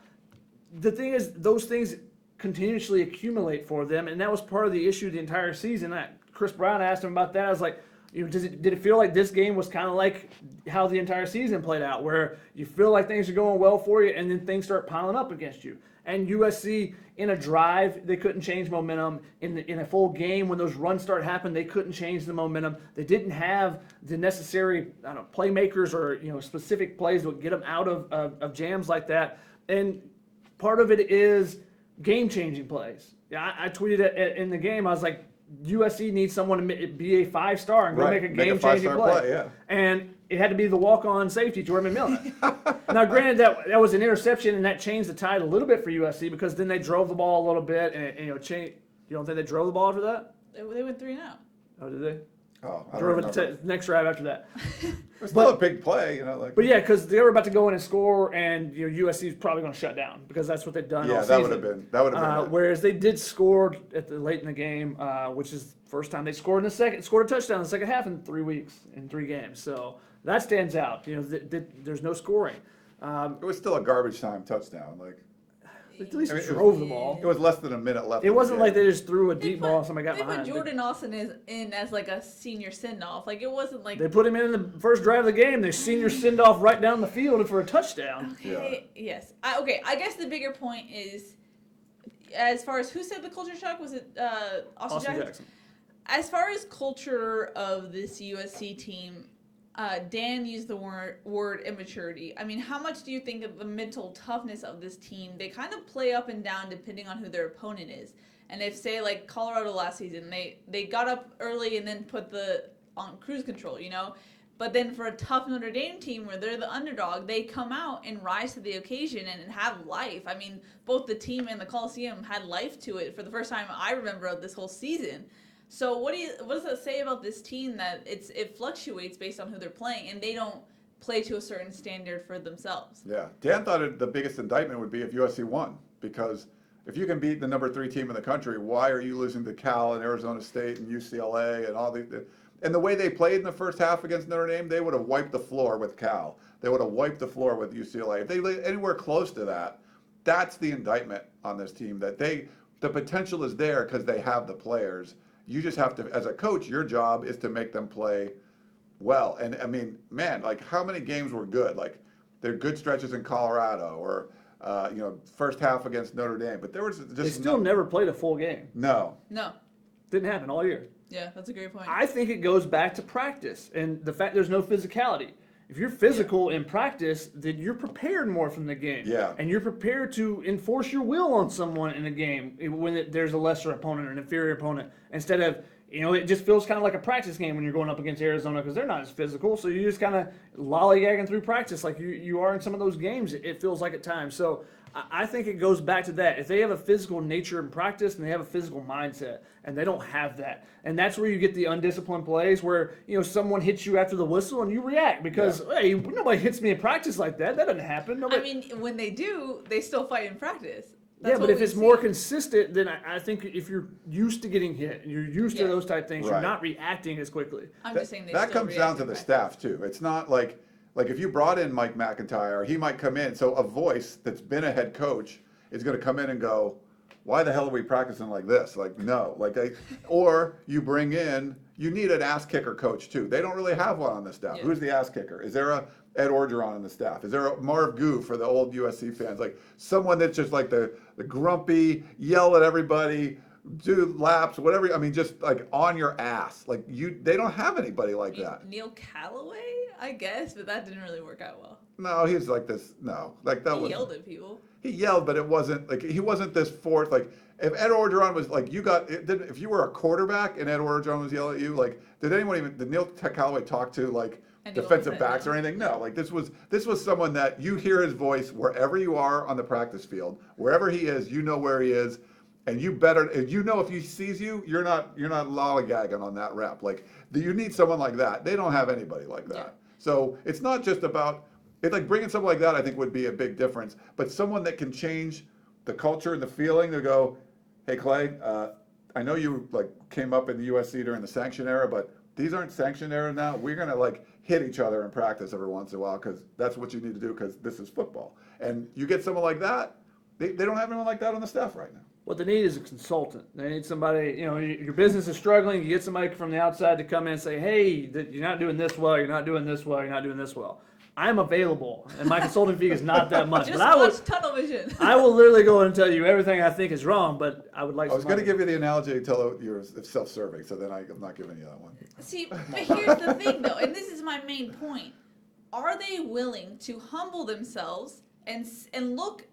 The thing is, those things continuously accumulate for them, and that was part of the issue the entire season. Chris Brown asked him about that. I was like, did it feel like this game was kind of like how the entire season played out, where you feel like things are going well for you, and then things start piling up against you? And USC, in a drive, they couldn't change momentum. In a full game, when those runs start happening, they couldn't change the momentum. They didn't have the necessary playmakers or specific plays that would get them out of jams like that. And part of it is game-changing plays. Yeah, I tweeted it in the game. I was like, USC needs someone to be a 5-star and go make a game-changing play. Yeah. And it had to be the walk-on safety, Jordan McMillan. Now, granted, that was an interception, and that changed the tide a little bit for USC because then they drove the ball a little bit, and you don't think they drove the ball after that? They went 3-0. Oh, did they? Oh, I Drove don't it remember. next drive after that. It's still a big play, But yeah, because they were about to go in and score, and USC is probably going to shut down because that's what they've done all Yeah, season. that would have been it. Whereas they did score late in the game, which is the first time they scored a touchdown in the second half in 3 weeks, in 3 games. So that stands out. There's no scoring. It was still a garbage time touchdown. Like, At least I mean, drove the ball. it was less than a minute left. It wasn't like they just threw a deep ball and somebody got They put behind. Jordan Austin in as like a senior send-off. Like it wasn't like They put him in the first drive of the game. They senior send off right down the field for a touchdown. okay, yes. I guess the bigger point is, as far as who said the culture shock, was it Austin Jackson? As far as culture of this USC team, Dan used the word immaturity. I mean, how much do you think of the mental toughness of this team? They kind of play up and down depending on who their opponent is. And if, say, like Colorado last season, they got up early and then put on cruise control, But then for a tough Notre Dame team where they're the underdog, they come out and rise to the occasion and have life. I mean, both the team and the Coliseum had life to it for the first time I remember of this whole season. So what does that say about this team that it fluctuates based on who they're playing and they don't play to a certain standard for themselves? Yeah, Dan thought the biggest indictment would be if USC won, because if you can beat the number 3 team in the country, why are you losing to Cal and Arizona State and UCLA and all these? And the way they played in the first half against Notre Dame, they would have wiped the floor with Cal. They would have wiped the floor with UCLA. If they lay anywhere close to that, that's the indictment on this team, that the potential is there because they have the players. You just have to, as a coach, your job is to make them play well. And I mean, man, like how many games were good? Like there are good stretches in Colorado or, first half against Notre Dame, but there was just. They still never played a full game. No. Didn't happen all year. Yeah, that's a great point. I think it goes back to practice and the fact there's no physicality. If you're physical in practice, then you're prepared more from the game. Yeah. And you're prepared to enforce your will on someone in a game when there's a lesser opponent or an inferior opponent. Instead of, it just feels kind of like a practice game when you're going up against Arizona because they're not as physical. So you're just kind of lollygagging through practice like you are in some of those games, it feels like at times. So I think it goes back to that. If they have a physical nature in practice and they have a physical mindset, and they don't have that, and that's where you get the undisciplined plays where someone hits you after the whistle and you react because hey, nobody hits me in practice like that. That doesn't happen. I mean, when they do, they still fight in practice. That's but if it's more consistent, then I think if you're used to getting hit and you're used to those type things, you're not reacting as quickly. I'm just saying that comes down to the staff too. It's not like if you brought in Mike McIntyre, he might come in. So a voice that's been a head coach is going to come in and go, why the hell are we practicing like this? Like, no. Or you bring in, you need an ass kicker coach too. They don't really have one on the staff. Yeah. Who's the ass kicker? Is there a Ed Orgeron on the staff? Is there a Marv Goo for the old USC fans? Like someone that's just like the grumpy, yell at everybody, do laps, whatever. I mean, just like on your ass. Like they don't have anybody like that. Neil Callaway, I guess, but that didn't really work out well. No, he's like this. No, like that was. He yelled at people. He yelled, but it wasn't like he wasn't this force. Like if Ed Orgeron was like if you were a quarterback and Ed Orgeron was yelling at you, like did Neil Callaway talk to like defensive backs or anything? No, like this was someone that you hear his voice wherever you are on the practice field, wherever he is, you know where he is. And if he sees you, you're not lollygagging on that rep. Like you need someone like that. They don't have anybody like that. Yeah. So it's not just about like bringing someone like that. I think would be a big difference. But someone that can change the culture and the feeling to go, hey Clay, I know you like came up in the USC during the sanction era, but these aren't sanction era now. We're gonna like hit each other in practice every once in a while because that's what you need to do because this is football. And you get someone like that. They don't have anyone like that on the staff right now. What they need is a consultant. They need somebody, your business is struggling. You get somebody from the outside to come in and say, hey, you're not doing this well, you're not doing this well, you're not doing this well. I'm available, and my consulting fee is not that much. Just but watch tunnel vision. I will literally go and tell you everything I think is wrong, but I would like I was somebody. going to give you the analogy until you're self-serving, so then I'm not giving you that one. See, but here's the thing, though, and this is my main point. Are they willing to humble themselves and look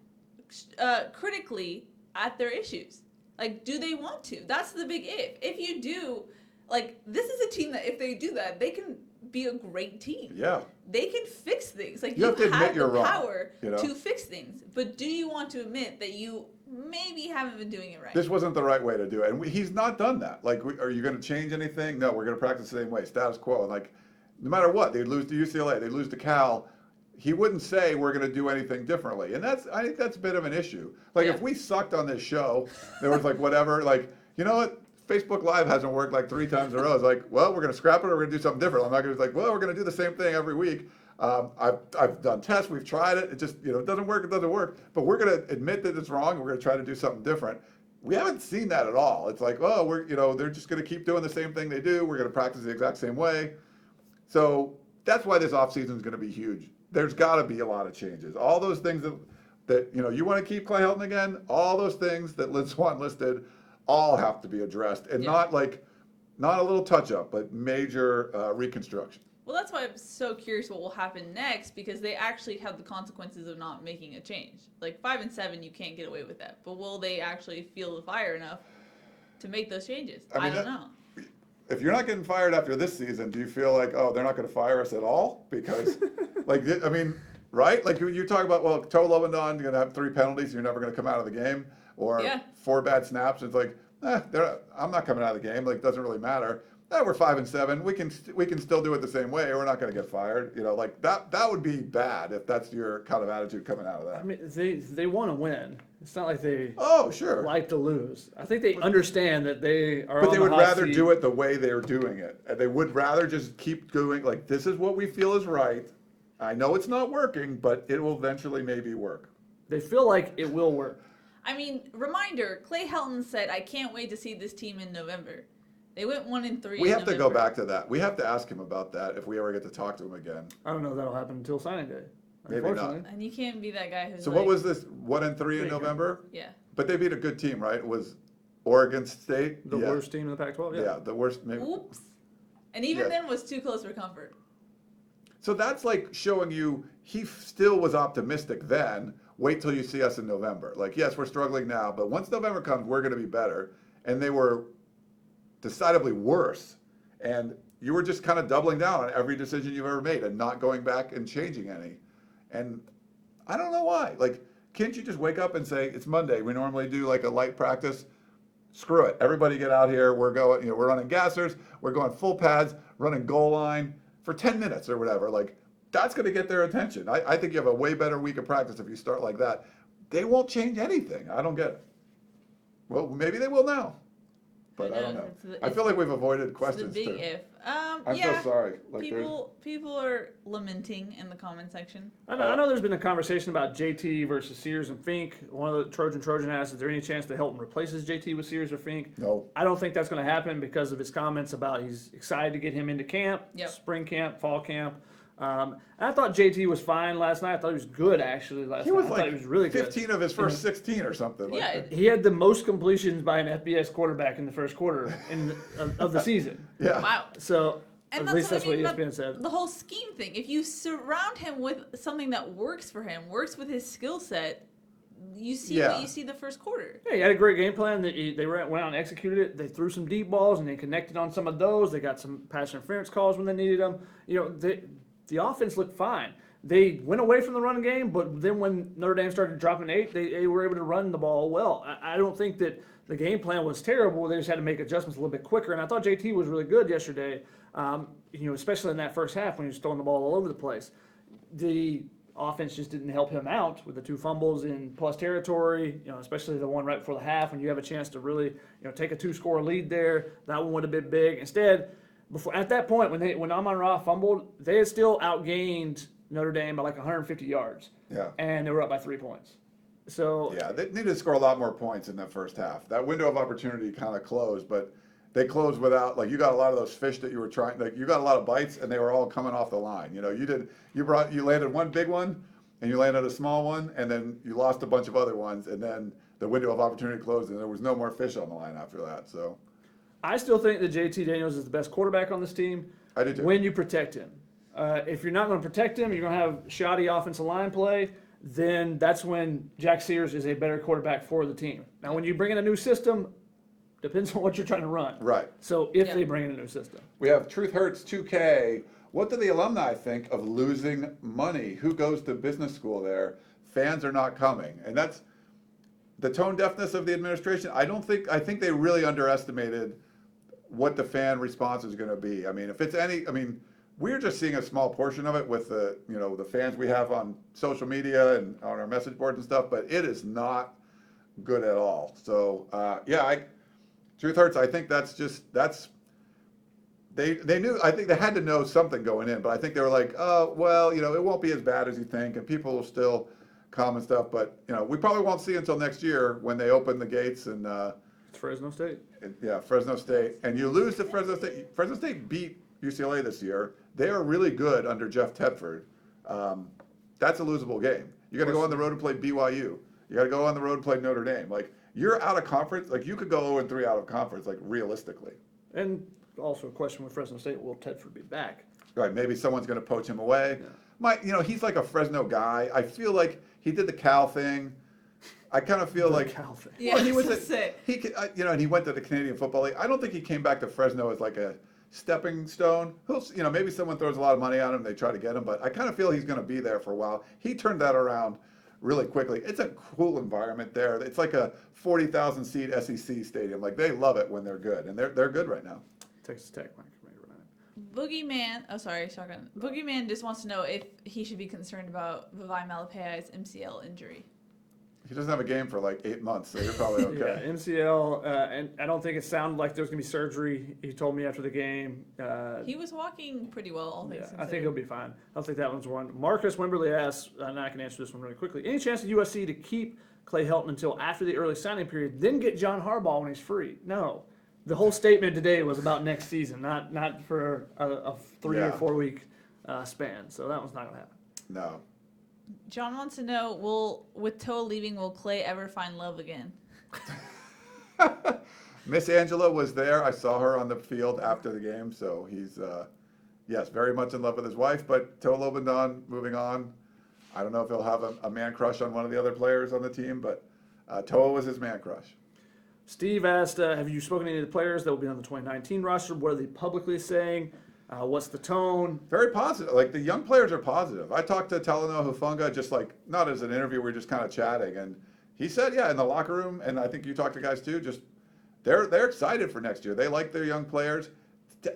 critically at their issues? Like, do they want to? That's the big if. If you do, like, this is a team that if they do that, they can be a great team. Yeah. They can fix things. Like, You have to admit have you're the wrong, power you know? to fix things. But do you want to admit that you maybe haven't been doing it right? This wasn't the right way to do it. And he's not done that. Like, are you going to change anything? No, we're going to practice the same way, status quo. And, like, no matter what, they'd lose to UCLA, they'd lose to Cal. He wouldn't say we're going to do anything differently. And I think that's a bit of an issue. Like, if we sucked on this show, there was, like, whatever, like, you know what? Facebook Live hasn't worked like 3 times in a row. It's like, well, we're going to scrap it or we're going to do something different. I'm not going to be like, well, we're going to do the same thing every week. I've done tests. We've tried it. It just, it doesn't work. It doesn't work. But we're going to admit that it's wrong. And we're going to try to do something different. We haven't seen that at all. It's like, oh, they're just going to keep doing the same thing they do. We're going to practice the exact same way. So that's why this offseason is going to be huge. There's got to be a lot of changes. All those things that you want to keep Clay Helton again, all those things that Lynn Swann listed all have to be addressed, and not a little touch-up, but major reconstruction. Well, that's why I'm so curious what will happen next, because they actually have the consequences of not making a change. Like 5-7, you can't get away with that. But will they actually feel the fire enough to make those changes? I don't know. If you're not getting fired after this season, do you feel like, oh, they're not going to fire us at all? Because, right? Like you talk about, well, Toe Lovendon, you're going to have 3 penalties, you're never going to come out of the game, or 4 bad snaps. It's like, I'm not coming out of the game. Like, it doesn't really matter. We're 5-7. We can still do it the same way. We're not going to get fired. Like that would be bad if that's your kind of attitude coming out of that. I mean, they want to win. It's not like they like to lose. I think they understand that they are. But on they the would hot rather seat. do it the way they're doing it. And they would rather just keep doing like this is what we feel is right. I know it's not working, but it will eventually maybe work. They feel like it will work. I mean, reminder, Clay Helton said, I can't wait to see this team in November. They went 1-3. We have to go back to that. We have to ask him about that if we ever get to talk to him again. I don't know if that'll happen until signing day. Maybe not. And you can't be that guy who's So what was this 1-3 in November? Yeah. But they beat a good team, right? It was Oregon State. The worst team in the Pac-12. Yeah, the worst. Maybe. Oops. And even then was too close for comfort. So that's like showing you he still was optimistic then. Wait till you see us in November. Like, yes, we're struggling now, but once November comes, we're going to be better. And they were decidedly worse. And you were just kind of doubling down on every decision you've ever made and not going back and changing any. And I don't know why. Like, can't you just wake up and say, it's Monday. We normally do like a light practice. Screw it. Everybody get out here. We're going, we're running gassers. We're going full pads, running goal line for 10 minutes or whatever. Like, that's going to get their attention. I think you have a way better week of practice if you start like that. They won't change anything. I don't get it. Well, maybe they will now. But I don't know. I feel like we've avoided questions the big too. if. I'm so sorry. Like people are lamenting in the comment section. I know there's been a conversation about JT versus Sears and Fink. One of the Trojan asked, is there any chance that Helton replaces JT with Sears or Fink? No. I don't think that's going to happen because of his comments about he's excited to get him into camp, spring camp, fall camp. And I thought JT was fine last night. I thought he was good actually last night. I thought he was really 15 good. of his first 16 or something. Yeah. Like He had the most completions by an FBS quarterback in the first quarter of the season. Yeah. Wow. So And at least that's what about ESPN said. The whole scheme thing. If you surround him with something that works for him, works with his skill set, you see what you see the first quarter. Yeah, he had a great game plan. They went out and executed it. They threw some deep balls and they connected on some of those. They got some pass interference calls when they needed them. The offense looked fine. They went away from the run game, but then when Notre Dame started dropping 8, they were able to run the ball well. I don't think that the game plan was terrible. They just had to make adjustments a little bit quicker. And I thought JT was really good yesterday, especially in that first half when he was throwing the ball all over the place. The offense just didn't help him out with the 2 fumbles in plus territory, especially the one right before the half when you have a chance to really, take a 2-score lead there. That one would have been big. Instead, at that point, when Amon-Ra fumbled, they had still outgained Notre Dame by like 150 yards. Yeah. And they were up by 3 points. So Yeah, they needed to score a lot more points in that first half. That window of opportunity kind of closed, but they closed without, like, you got a lot of those fish that you were trying, like, you got a lot of bites and they were all coming off the line. You know, you landed one big one and you landed a small one and then you lost a bunch of other ones and then the window of opportunity closed and there was no more fish on the line after that. So I still think that JT Daniels is the best quarterback on this team. I do too. When you protect him. If you're not going to protect him, you're going to have shoddy offensive line play, then that's when Jack Sears is a better quarterback for the team. Now, when you bring in a new system, depends on what you're trying to run. Right. So if Yeah. they bring in a new system. We have Truth Hurts 2K. What do the alumni think of losing money? Who goes to business school there? Fans are not coming. And that's the tone deafness of the administration. I think they really underestimated what the fan response is going to be. I mean, we're just seeing a small portion of it with the fans we have on social media and on our message boards and stuff, but it is not good at all. So, Truth Hurts, I think they knew, I think they had to know something going in, but I think they were like, oh, well, it won't be as bad as you think, and people will still come and stuff, but, we probably won't see until next year when they open the gates and, It's Fresno State. yeah, Fresno State. And you lose to Fresno State. Fresno State beat UCLA this year. They are really good under Jeff Tedford. That's a losable game. You got to go on the road and play BYU. You got to go on the road and play Notre Dame. Like, you're out of conference. Like, you could go 0-3 out of conference, like, realistically. And also a question with Fresno State, will Tedford be back? Right, maybe someone's going to poach him away. Yeah. He's like a Fresno guy. I feel like he did the Cal thing. I kind of feel like Cal thing. Yeah, he was say. he went to the Canadian Football League. I don't think he came back to Fresno as like a stepping stone. Maybe someone throws a lot of money on him, they try to get him, but I kind of feel he's going to be there for a while. He turned that around really quickly. It's a cool environment there. It's like a 40,000 seat SEC stadium. Like, they love it when they're good, and they're good right now. Texas Tech, Mike. Shotgun. Boogeyman just wants to know if he should be concerned about Vivai Malapai's MCL injury. He doesn't have a game for like 8 months, so you're probably okay. Yeah, MCL, and I don't think it sounded like there was going to be surgery. He told me after the game. He was walking pretty well, all things I think he'll be fine. I don't think that one's one. Marcus Wimberly asks, and I can answer this one really quickly, any chance of USC to keep Clay Helton until after the early signing period, then get John Harbaugh when he's free? No. The whole statement today was about next season, not for a 3 or 4 week span. So that one's not going to happen. No. John wants to know, with Toa leaving, will Clay ever find love again? Miss Angela was there. I saw her on the field after the game, so he's, yes, very much in love with his wife, but Toa Lobendon, moving on. I don't know if he'll have a man crush on one of the other players on the team, but Toa was his man crush. Steve asked, have you spoken to any of the players that will be on the 2019 roster? What are they publicly saying? What's the tone? Very positive. Like, the young players are positive. I talked to Talanoa Hufanga, just like, not as an interview, we were just kind of chatting, and he said, yeah, in the locker room, and I think you talked to guys too, just they're excited for next year. They like their young players.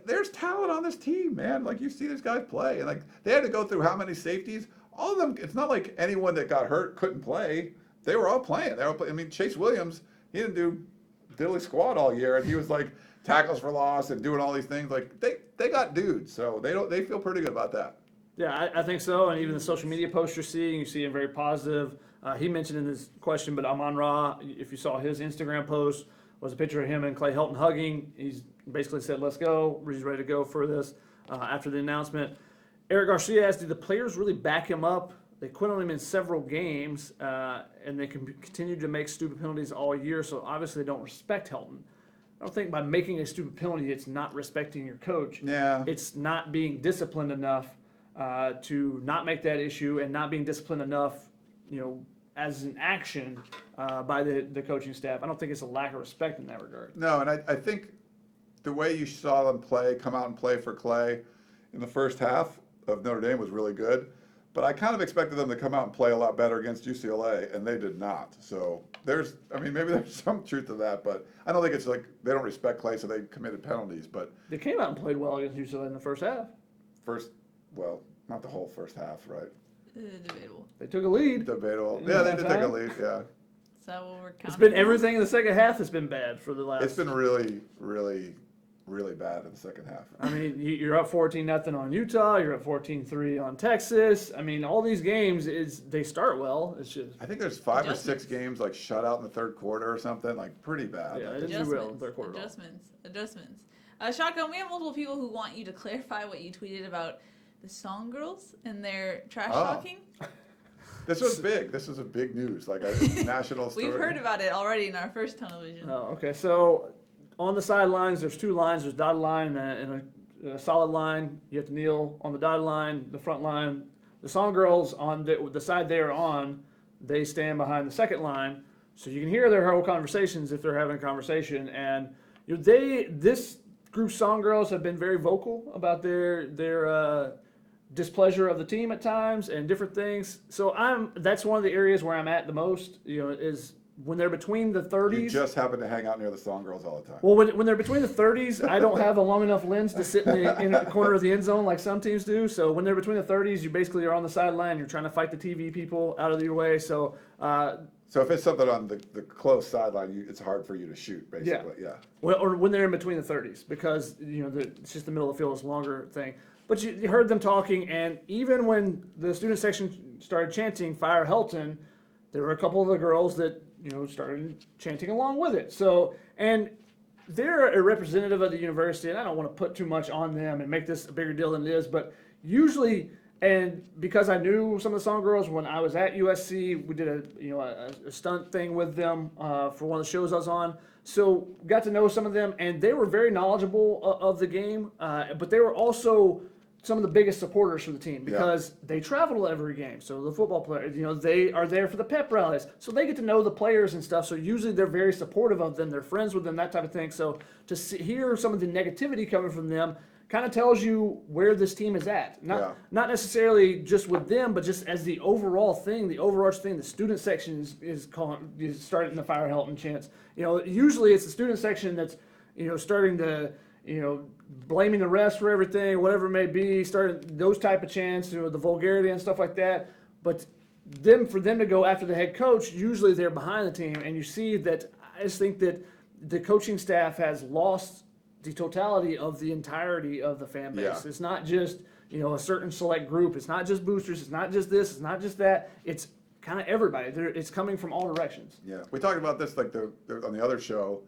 There's talent on this team, man. Like, you see these guys play, and like, they had to go through how many safeties? All of them. It's not like anyone that got hurt couldn't play. They were all playing. I mean, Chase Williams, he didn't do diddly squat all year, and he was like tackles for loss and doing all these things. Like, they got dudes, so they feel pretty good about that. Yeah, I think so. And even the social media posts you're seeing, you see him very positive. He mentioned in his question, but Amon Ra, if you saw his Instagram post, was a picture of him and Clay Helton hugging. He's basically said, let's go. He's ready to go for this after the announcement. Eric Garcia asked, did the players really back him up? They quit on him in several games, and they continue to make stupid penalties all year, so obviously they don't respect Helton. I don't think by making a stupid penalty, it's not respecting your coach. Yeah. It's not being disciplined enough to not make that issue, and not being disciplined enough, as an action by the coaching staff. I don't think it's a lack of respect in that regard. No, and I think the way you saw them come out and play for Clay in the first half of Notre Dame was really good. But I kind of expected them to come out and play a lot better against UCLA, and they did not. So maybe there's some truth to that, but I don't think it's like they don't respect Clay, so they committed penalties. But they came out and played well against UCLA in the first half. Not the whole first half, right? Debatable. They took a lead. Debatable. Yeah, they did take a lead, yeah. So we're counting. It's been everything in the second half has been bad for the last. It's been really, really, really bad in the second half. I mean, you're up 14-0 on Utah. You're up 14-3 on Texas. I mean, all these games they start well. It's just I think there's 5 or 6 games like shut out in the third quarter or something, like pretty bad. Yeah, they didn't do well in the third quarter. Adjustments. Shotgun, we have multiple people who want you to clarify what you tweeted about the Song Girls and their trash talking. This was big. This was a big news, like a national story. We've heard about it already in our first tunnel vision. Oh, okay. So on the sidelines, there's 2 lines. There's dotted line and a solid line. You have to kneel on the dotted line, the front line. The Song Girls on the side they are on, they stand behind the second line, so you can hear their whole conversations if they're having a conversation. And this group Song Girls have been very vocal about their displeasure of the team at times and different things. So that's one of the areas where I'm at the most, is when they're between the 30s. You just happen to hang out near the Song Girls all the time. Well, when they're between the 30s, I don't have a long enough lens to sit in the corner of the end zone like some teams do. So when they're between the 30s, you basically are on the sideline. You're trying to fight the TV people out of your way. So if it's something on the close sideline, it's hard for you to shoot, basically. Yeah. Well, or when they're in between the 30s, because it's just the middle of the field is a longer thing. But you heard them talking, and even when the student section started chanting "Fire Helton," there were a couple of the girls that started chanting along with it. So, and they're a representative of the university, and I don't want to put too much on them and make this a bigger deal than it is, but usually, and because I knew some of the Song Girls when I was at USC, we did a stunt thing with them for one of the shows I was on. So got to know some of them, and they were very knowledgeable of the game, but they were also some of the biggest supporters for the team because they travel to every game. So the football players, they are there for the pep rallies. So they get to know the players and stuff. So usually they're very supportive of them. They're friends with them, that type of thing. So to hear some of the negativity coming from them kind of tells you where this team is at. Not necessarily just with them, but just as the overall thing, the overarching thing. The student section is starting the Fire Helton chants. Usually it's the student section that's starting to blaming the refs for everything, whatever it may be, starting those type of chants, the vulgarity and stuff like that. But for them to go after the head coach, usually they're behind the team, and you see that. I just think that the coaching staff has lost the totality of the entirety of the fan base. Yeah. It's not just a certain select group. It's not just boosters. It's not just this. It's not just that. It's kind of everybody. It's coming from all directions. Yeah, we talked about this on the other show.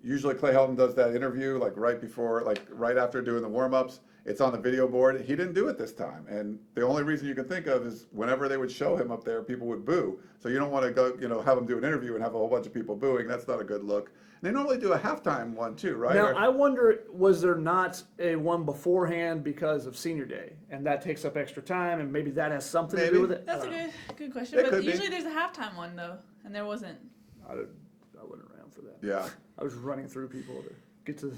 Usually Clay Helton does that interview right after doing the warm-ups. It's on the video board. He didn't do it this time. And the only reason you can think of is whenever they would show him up there, people would boo. So you don't want to go, have him do an interview and have a whole bunch of people booing. That's not a good look. And they normally do a halftime one too, right? Now, I wonder, was there not a one beforehand because of senior day? And that takes up extra time, and maybe that has something to do with it? That's a good question. But usually there's a halftime one, though, and there wasn't. I wasn't around for that. Yeah. I was running through people to get the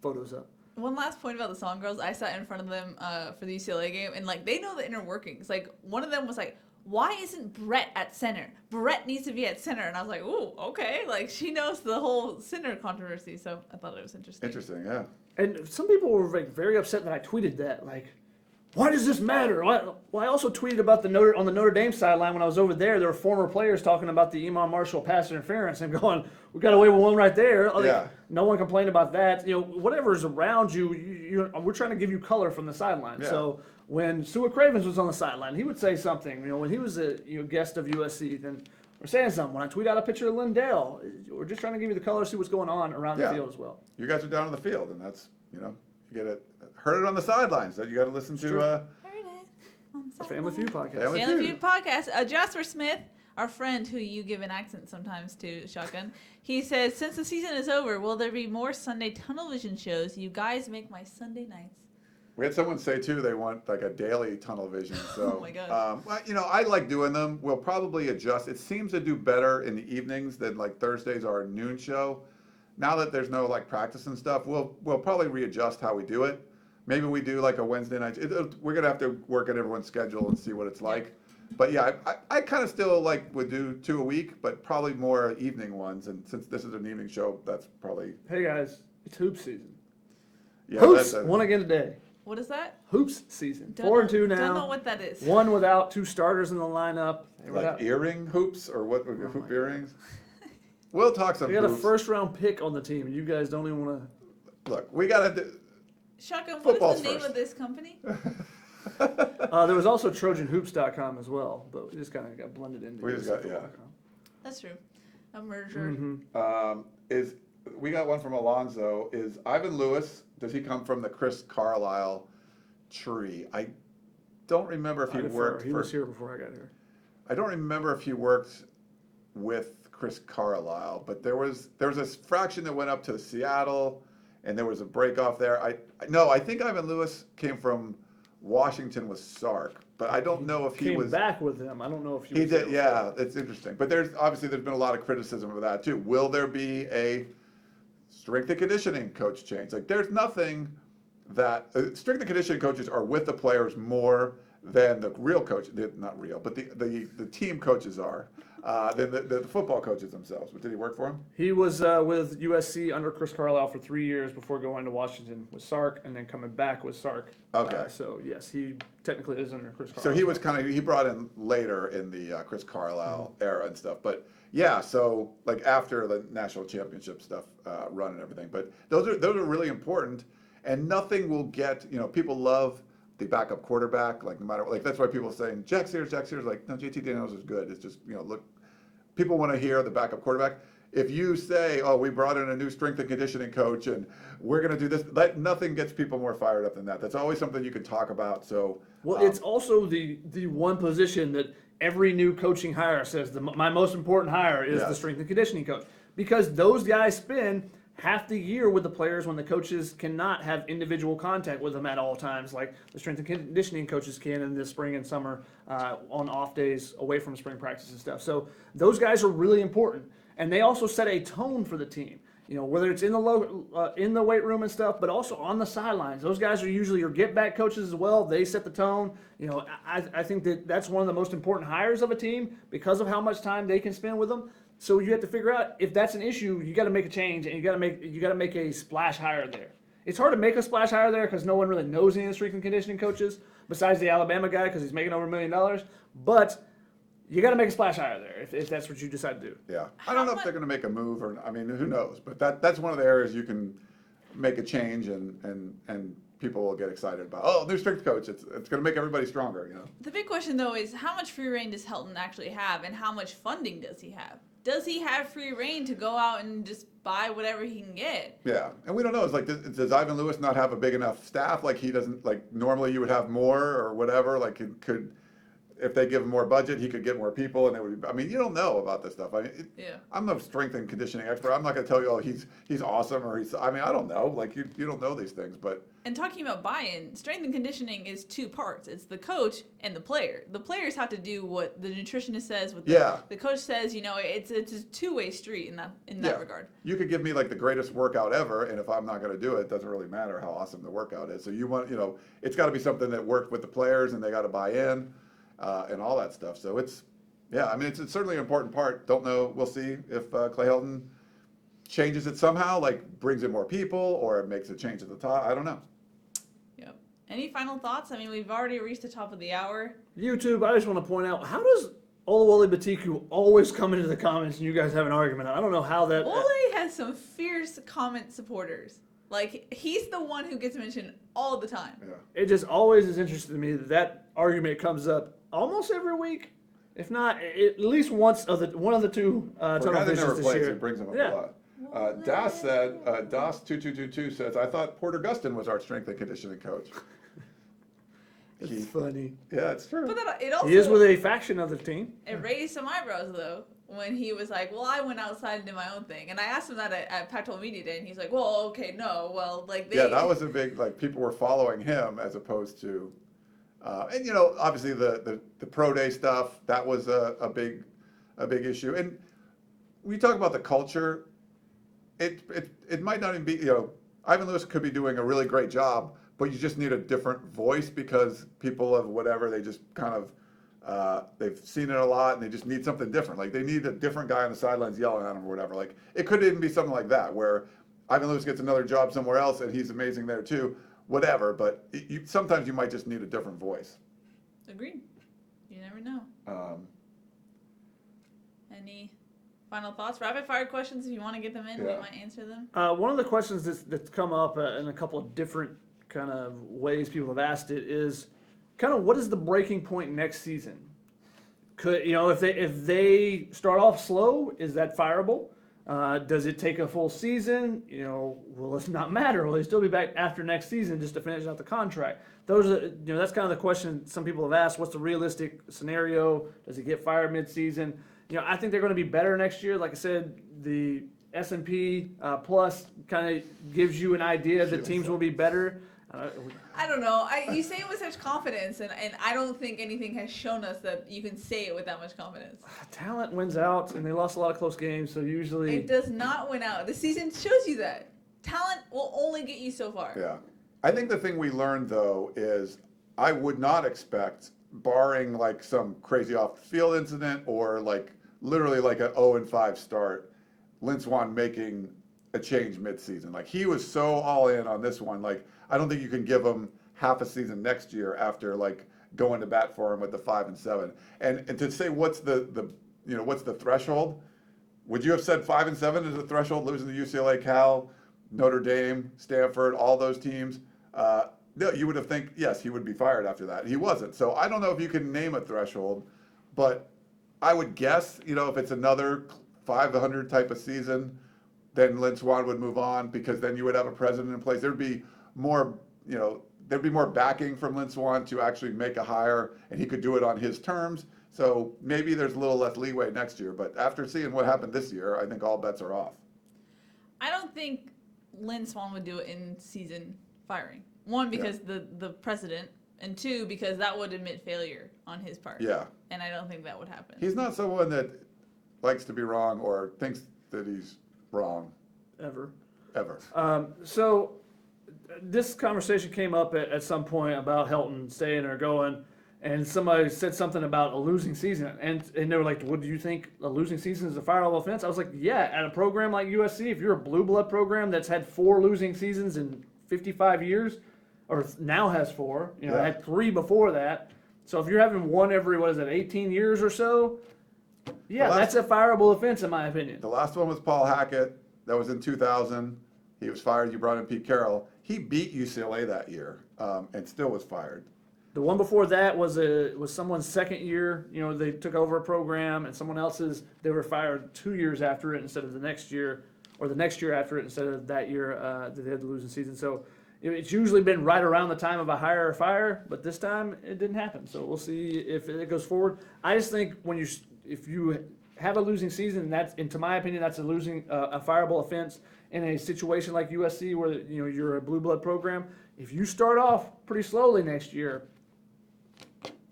photos up. One last point about the Song Girls. I sat in front of them for the UCLA game, and they know the inner workings. One of them was like, "Why isn't Brett at center? Brett needs to be at center." And I was like, "Ooh, okay." She knows the whole center controversy, so I thought it was interesting. Interesting, yeah. And some people were very upset that I tweeted that. Why does this matter? Well, I also tweeted about on the Notre Dame sideline when I was over there. There were former players talking about the Imam Marshall pass interference and going, "We got away with one right there." No one complained about that. Whatever's around you, we're trying to give you color from the sideline. Yeah. So when Sua Cravens was on the sideline, he would say something. When he was a guest of USC, then we're saying something. When I tweet out a picture of Lindell, we're just trying to give you the color, see what's going on around the field as well. You guys are down on the field, and that's you get it. Heard it on the sidelines. So you got to listen to. Heard it on the Family Feud podcast. Family Feud podcast. Jasper Smith, our friend who you give an accent sometimes to, Shotgun. He says, "Since the season is over, will there be more Sunday tunnel vision shows? You guys make my Sunday nights." We had someone say too they want a daily tunnel vision. So, oh my gosh. I like doing them. We'll probably adjust. It seems to do better in the evenings than Thursdays are a noon show. Now that there's no practice and stuff, we'll probably readjust how we do it. Maybe we do a Wednesday night. We're gonna have to work at everyone's schedule and see what it's like. But yeah, I kind of still would do 2 a week, but probably more evening ones. And since this is an evening show, that's probably. Hey guys, it's hoops season. Yeah, hoops won again today. What is that? Hoops season. 4-2 now. Don't know what that is. One without 2 starters in the lineup. Earring hoops or what? Hoop earrings. We'll talk some. We got a first-round pick on the team, and you guys don't even want to. look, we got to do. Shotgun, what Football's is the name first. of this company? There was also TrojanHoops.com as well, but we just kind of got blended into. We just got, yeah. That's true. A merger. Is we got one from Alonzo. Is Ivan Lewis? Does he come from the Chris Carlisle tree? I don't remember if he worked. He was here before I got here. I don't remember if he worked with Chris Carlisle, but there was a fraction that went up to Seattle, and there was a break off there. I think Ivan Lewis came from Washington with Sark, but I don't know if he was back with them. I don't know if he did. Yeah, it's interesting. But there's been a lot of criticism of that too. Will there be a strength and conditioning coach change? Like, there's nothing that strength and conditioning coaches are with the players more than the real coach, not real, but the team coaches are than the football coaches themselves. But did he work for him? He was with USC under Chris Carlisle for 3 years before going to Washington with Sark and then coming back with Sark. Okay. So yes, he technically is under Chris Carlisle. So he was he brought in later in the Chris Carlisle era and stuff. But yeah, so like after the national championship stuff run and everything. But those are really important, and nothing will get, people love the backup quarterback, like no matter, like that's why people are saying Jack Sears, like, no, JT Daniels is good. It's just, look, people want to hear the backup quarterback. If you say, oh, we brought in a new strength and conditioning coach and we're going to do this, nothing gets people more fired up than that. That's always something you can talk about. So, well, it's also the one position that every new coaching hire says my most important hire is the strength and conditioning coach, because those guys spend half the year with the players when the coaches cannot have individual contact with them at all times, like the strength and conditioning coaches can in the spring and summer on off days away from spring practice and stuff. So those guys are really important, and they also set a tone for the team. Whether it's in the weight room and stuff, but also on the sidelines. Those guys are usually your get back coaches as well. They set the tone. I think that's one of the most important hires of a team because of how much time they can spend with them. So you have to figure out if that's an issue. You got to make a change, and you got to make a splash hire there. It's hard to make a splash hire there because no one really knows any of the strength and conditioning coaches besides the Alabama guy because he's making over $1 million. But you got to make a splash hire there if that's what you decide to do. Yeah, I don't know if they're going to make a move or, who knows? But that's one of the areas you can make a change and people will get excited about. Oh, new strength coach! It's going to make everybody stronger. The big question though is how much free reign does Helton actually have, and how much funding does he have? Does he have free reign to go out and just buy whatever he can get? Yeah, and we don't know. It's like, does Ivan Lewis not have a big enough staff? Like, he doesn't, like, normally you would have more or whatever. Like, it could, if they give him more budget, he could get more people, and they would. You don't know about this stuff. I'm no strength and conditioning expert. I'm not going to tell you, oh, he's awesome or he's. I don't know. Like, you don't know these things, but. And talking about buy-in, strength and conditioning is two parts. It's the coach and the player. The players have to do what the nutritionist says, what the coach says. It's a two-way street in that regard. You could give me like the greatest workout ever, and if I'm not going to do it, it doesn't really matter how awesome the workout is. So you want, it's got to be something that worked with the players, and they got to buy in, and all that stuff. So it's certainly an important part. Don't know. We'll see if Clay Helton changes it somehow, like brings in more people, or it makes a change at the top. I don't know. Any final thoughts? We've already reached the top of the hour. YouTube, I just want to point out, how does Olawale Batiku always come into the comments and you guys have an argument? I don't know how that... Ole has some fierce comment supporters. Like, he's the one who gets mentioned all the time. Yeah. It just always is interesting to me that argument comes up almost every week. If not, at least once one of the two tunnel visions this year. It brings him up a lot. Das2222 says, I thought Porter Gustin was our strength and conditioning coach. It's funny. Yeah, it's true. But it also, he is with a faction of the team. It raised some eyebrows, though, when he was like, well, I went outside and did my own thing. And I asked him that at Pac-12 Media Day, and he's like, well, okay, no. Well, like, Yeah, that was a big, like, people were following him as opposed to, and, obviously the pro day stuff, that was a big issue. And when you talk about the culture, it might not even be, Ivan Lewis could be doing a really great job, but you just need a different voice because people of whatever, they just kind of, they've seen it a lot and they just need something different. Like, they need a different guy on the sidelines yelling at them or whatever. Like, it could even be something like that where Ivan Lewis gets another job somewhere else and he's amazing there too, whatever. But sometimes you might just need a different voice. Agreed. You never know. Any Final thoughts, rapid fire questions. If you want to get them in, we Yeah. might answer them. One of the questions that's come up in a couple of different kind of ways people have asked it is kind of what is the breaking point next season? Could if they start off slow, is that fireable? Does it take a full season? Will it not matter? Will they still be back after next season just to finish out the contract? Those are that's kind of the question some people have asked. What's the realistic scenario? Does he get fired mid-season? I think they're going to be better next year. Like I said, the S&P plus kind of gives you an idea that teams will be better. I don't know. You say it with such confidence, and I don't think anything has shown us that you can say it with that much confidence. Talent wins out, and they lost a lot of close games, so usually It does not win out. The season shows you that. Talent will only get you so far. Yeah. I think the thing we learned, though, is I would not expect, barring like some crazy off-the-field incident or like literally like an 0-5 start, Lynn Swann making a change mid-season. Like he was so all in on this one. Like I don't think you can give him half a season next year after like going to bat for him with the 5-7. And to say what's what's the threshold? Would you have said 5-7 is the threshold, losing to UCLA, Cal, Notre Dame, Stanford, all those teams? No, you would have think yes, he would be fired after that. He wasn't. So I don't know if you can name a threshold, but I would guess, if it's another 500 type of season, then Lynn Swann would move on because then you would have a president in place. There'd be more, there'd be more backing from Lynn Swann to actually make a hire, and he could do it on his terms. So maybe there's a little less leeway next year. But after seeing what happened this year, I think all bets are off. I don't think Lynn Swann would do it in season firing. One, because the president, and two, because that would admit failure on his part. Yeah. And I don't think that would happen. He's not someone that likes to be wrong or thinks that he's wrong. ever. So This conversation came up at some point about Helton staying or going, and somebody said something about a losing season, and they were like, "What do you think a losing season is a fireable offense?" I was like, "Yeah, at a program like USC, if you're a blue blood program that's had 4 losing seasons in 55 years, or now has 4, had 3 before that. So if you're having one every 18 years or so, that's a fireable offense in my opinion." the last one was Paul Hackett. That was in 2000. He was fired. You brought in Pete Carroll. He beat UCLA that year and still was fired. The one before that was someone's second year. They took over a program, and someone else's. They were fired 2 years after it instead of the next year, or the next year after it instead of that year that they had the losing season. So it's usually been right around the time of a hire or fire, but this time it didn't happen. So we'll see if it goes forward. I just think if you have a losing season, and to my opinion, that's a fireable offense in a situation like USC where you're a blue blood program. If you start off pretty slowly next year,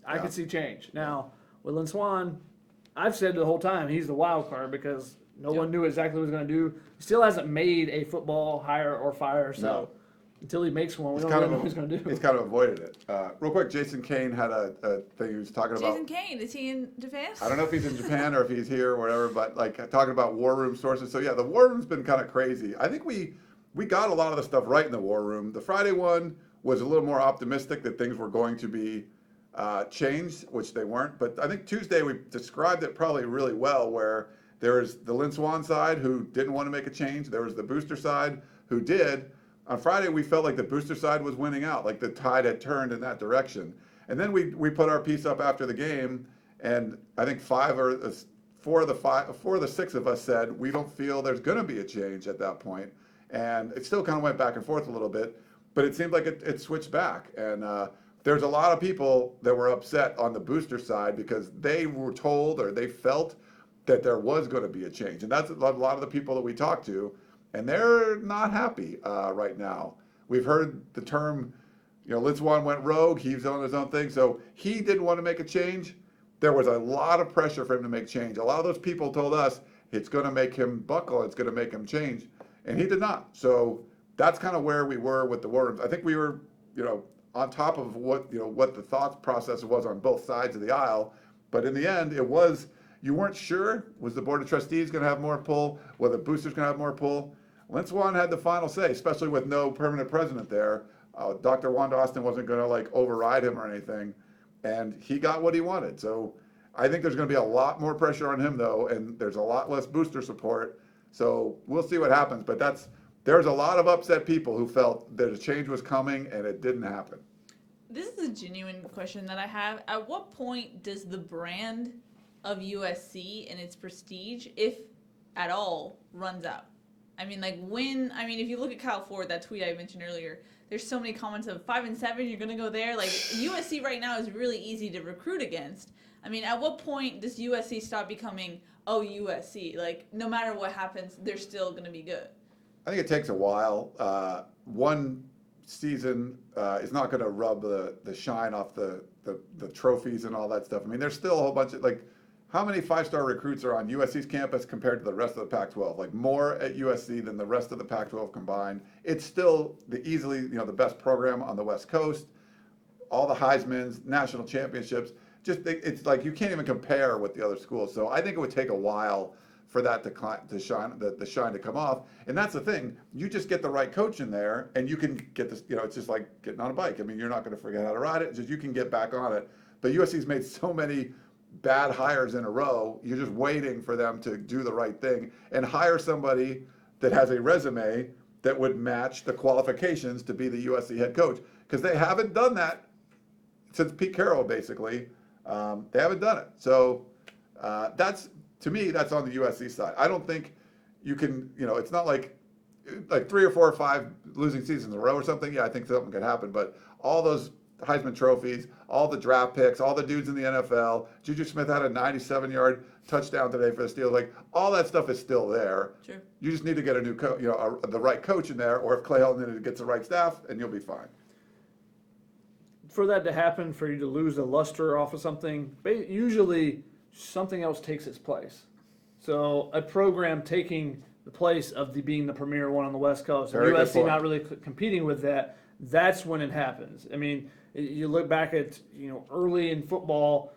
I could see change. Now, with Lynn Swann, I've said the whole time he's the wild card because no one knew exactly what he was going to do. He still hasn't made a football hire or fire, so until he makes one, we don't really know what he's going to do. He's kind of avoided it. Real quick, Jason Kane had a thing he was talking about. Jason Kane, is he in Japan? I don't know if he's in Japan or if he's here or whatever, but like talking about war room sources. So yeah, the war room's been kind of crazy. I think we got a lot of the stuff right in the war room. The Friday one was a little more optimistic that things were going to be changed, which they weren't. But I think Tuesday we described it probably really well, where there was the Lynn Swann side who didn't want to make a change. There was the booster side who did. On Friday, we felt like the booster side was winning out, like the tide had turned in that direction. And then we put our piece up after the game, and I think 4 of the 6 of us said we don't feel there's going to be a change at that point. And it still kind of went back and forth a little bit, but it seemed like it switched back. And there's a lot of people that were upset on the booster side because they were told or they felt that there was going to be a change. And that's a lot of the people that we talked to, and they're not happy right now. We've heard the term, Lynn Swann went rogue. He's on his own thing. So he didn't want to make a change. There was a lot of pressure for him to make change. A lot of those people told us it's going to make him buckle. It's going to make him change. And he did not. So that's kind of where we were with the war rooms. I think we were, on top of what the thought process was on both sides of the aisle. But in the end, it was, you weren't sure, was the Board of Trustees going to have more pull? Whether boosters going to have more pull? Lynn Swann had the final say, especially with no permanent president there. Dr. Wanda Austin wasn't going to override him or anything, and he got what he wanted. So I think there's going to be a lot more pressure on him, though, and there's a lot less booster support. So we'll see what happens. But there's a lot of upset people who felt that a change was coming, and it didn't happen. This is a genuine question that I have. At what point does the brand of USC and its prestige, if at all, runs out? I mean, if you look at Kyle Ford, that tweet I mentioned earlier, there's so many comments of 5-7, you're going to go there. Like, USC right now is really easy to recruit against. I mean, at what point does USC stop becoming, USC? Like, no matter what happens, they're still going to be good. I think it takes a while. One season is not going to rub the shine off the trophies and all that stuff. I mean, there's still a whole bunch of, like, how many 5-star recruits are on USC's campus compared to the rest of the Pac-12? Like, more at USC than the rest of the Pac-12 combined. It's still easily the best program on the West Coast. All the Heismans, national championships. It's like you can't even compare with the other schools. So I think it would take a while for that to shine, the shine to come off. And that's the thing. You just get the right coach in there, and you can get this. It's just like getting on a bike. I mean, you're not going to forget how to ride it. Just you can get back on it. But USC's made so many bad hires in a row. You're just waiting for them to do the right thing and hire somebody that has a resume that would match the qualifications to be the USC head coach. Because they haven't done that since Pete Carroll, basically. They haven't done it. So to me, that's on the USC side. I don't think you can, it's not like 3 or 4 or 5 losing seasons in a row or something. Yeah, I think something could happen. But all those Heisman trophies, all the draft picks, all the dudes in the NFL, Juju Smith had a 97-yard touchdown today for the Steelers. Like, all that stuff is still there. Sure. You just need to get a new coach, the right coach in there, or if Clay Helton gets the right staff, and you'll be fine. For that to happen, for you to lose the luster off of something, usually something else takes its place. So a program taking the place of being the premier one on the West Coast, and USC not really competing with that, that's when it happens. I mean, you look back at, early in football,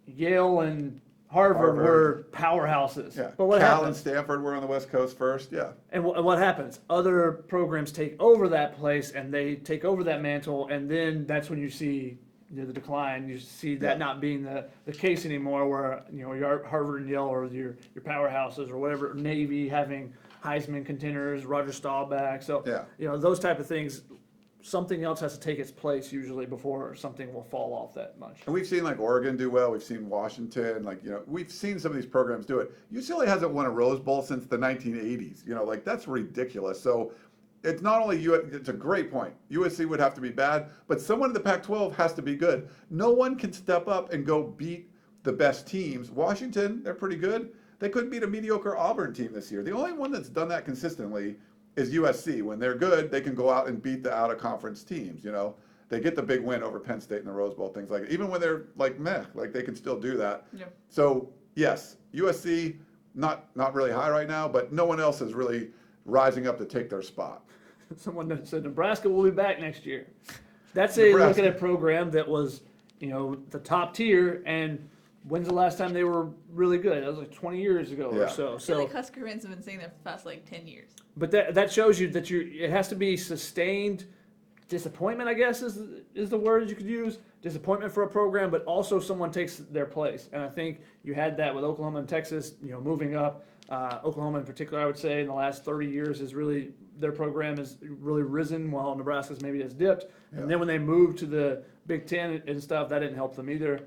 Yale and Harvard were powerhouses. Yeah. But what Cal happens? and Stanford were on the West Coast first, yeah. And what happens? Other programs take over that place, and they take over that mantle, and then that's when you see the decline. You see that not being the case anymore, where your Harvard and Yale or your powerhouses or whatever, Navy having Heisman contenders, Roger Staubach. So those type of things. Something else has to take its place usually before something will fall off that much. And we've seen Oregon do well. We've seen Washington. We've seen some of these programs do it. UCLA hasn't won a Rose Bowl since the 1980s. That's ridiculous. So it's not only it's a great point. USC would have to be bad, but someone in the Pac-12 has to be good. No one can step up and go beat the best teams. Washington, they're pretty good. They couldn't beat a mediocre Auburn team this year. The only one that's done that consistently is USC. When they're good, they can go out and beat the out-of-conference teams, They get the big win over Penn State in the Rose Bowl, things like that. Even when they're they can still do that. Yeah. So, yes, USC, not really high right now, but no one else is really rising up to take their spot. Someone said Nebraska will be back next year. That's look at a program that was, the top tier, and when's the last time they were really good? That was like 20 years ago or so. I feel like Husker fans have been saying that for the past 10 years. But that shows you that it has to be sustained disappointment, I guess is the word you could use. Disappointment for a program, but also someone takes their place. And I think you had that with Oklahoma and Texas, moving up. Oklahoma in particular, I would say, in the last 30 years their program has really risen while Nebraska's maybe has dipped. Yeah. And then when they moved to the Big Ten and stuff, that didn't help them either.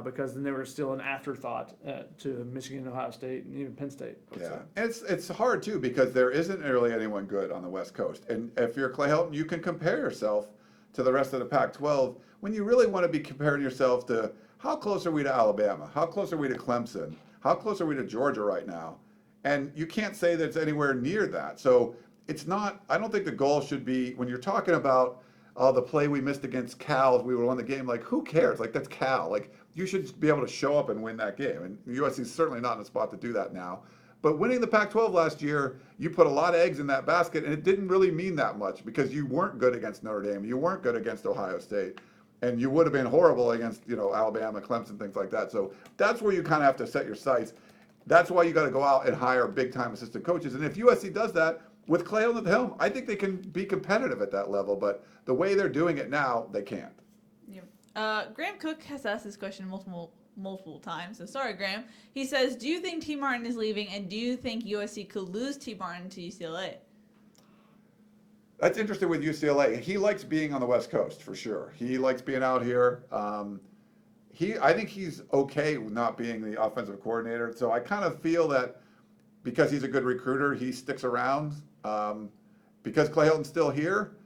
Because then they were still an afterthought to Michigan, Ohio State, and even Penn State. Yeah, and it's hard too because there isn't really anyone good on the West Coast. And if you're Clay Helton, you can compare yourself to the rest of the Pac-12 when you really want to be comparing yourself to how close are we to Alabama? How close are we to Clemson? How close are we to Georgia right now? And you can't say that it's anywhere near that. So it's not. I don't think the goal should be when you're talking about the play we missed against Cal, we won the game. Who cares? That's Cal. You should be able to show up and win that game. And USC is certainly not in a spot to do that now. But winning the Pac-12 last year, you put a lot of eggs in that basket, and it didn't really mean that much because you weren't good against Notre Dame. You weren't good against Ohio State. And you would have been horrible against, Alabama, Clemson, things like that. So that's where you kind of have to set your sights. That's why you got to go out and hire big-time assistant coaches. And if USC does that, with Clay on the helm, I think they can be competitive at that level. But the way they're doing it now, they can't. Graham Cook has asked this question multiple multiple times. So sorry, Graham. He says, do you think T. Martin is leaving, and do you think USC could lose T. Martin to UCLA? That's interesting with UCLA. He likes being on the West Coast for sure. He likes being out here. I think he's okay with not being the offensive coordinator. So I kind of feel that because he's a good recruiter, he sticks around. Because Clay Helton's still here,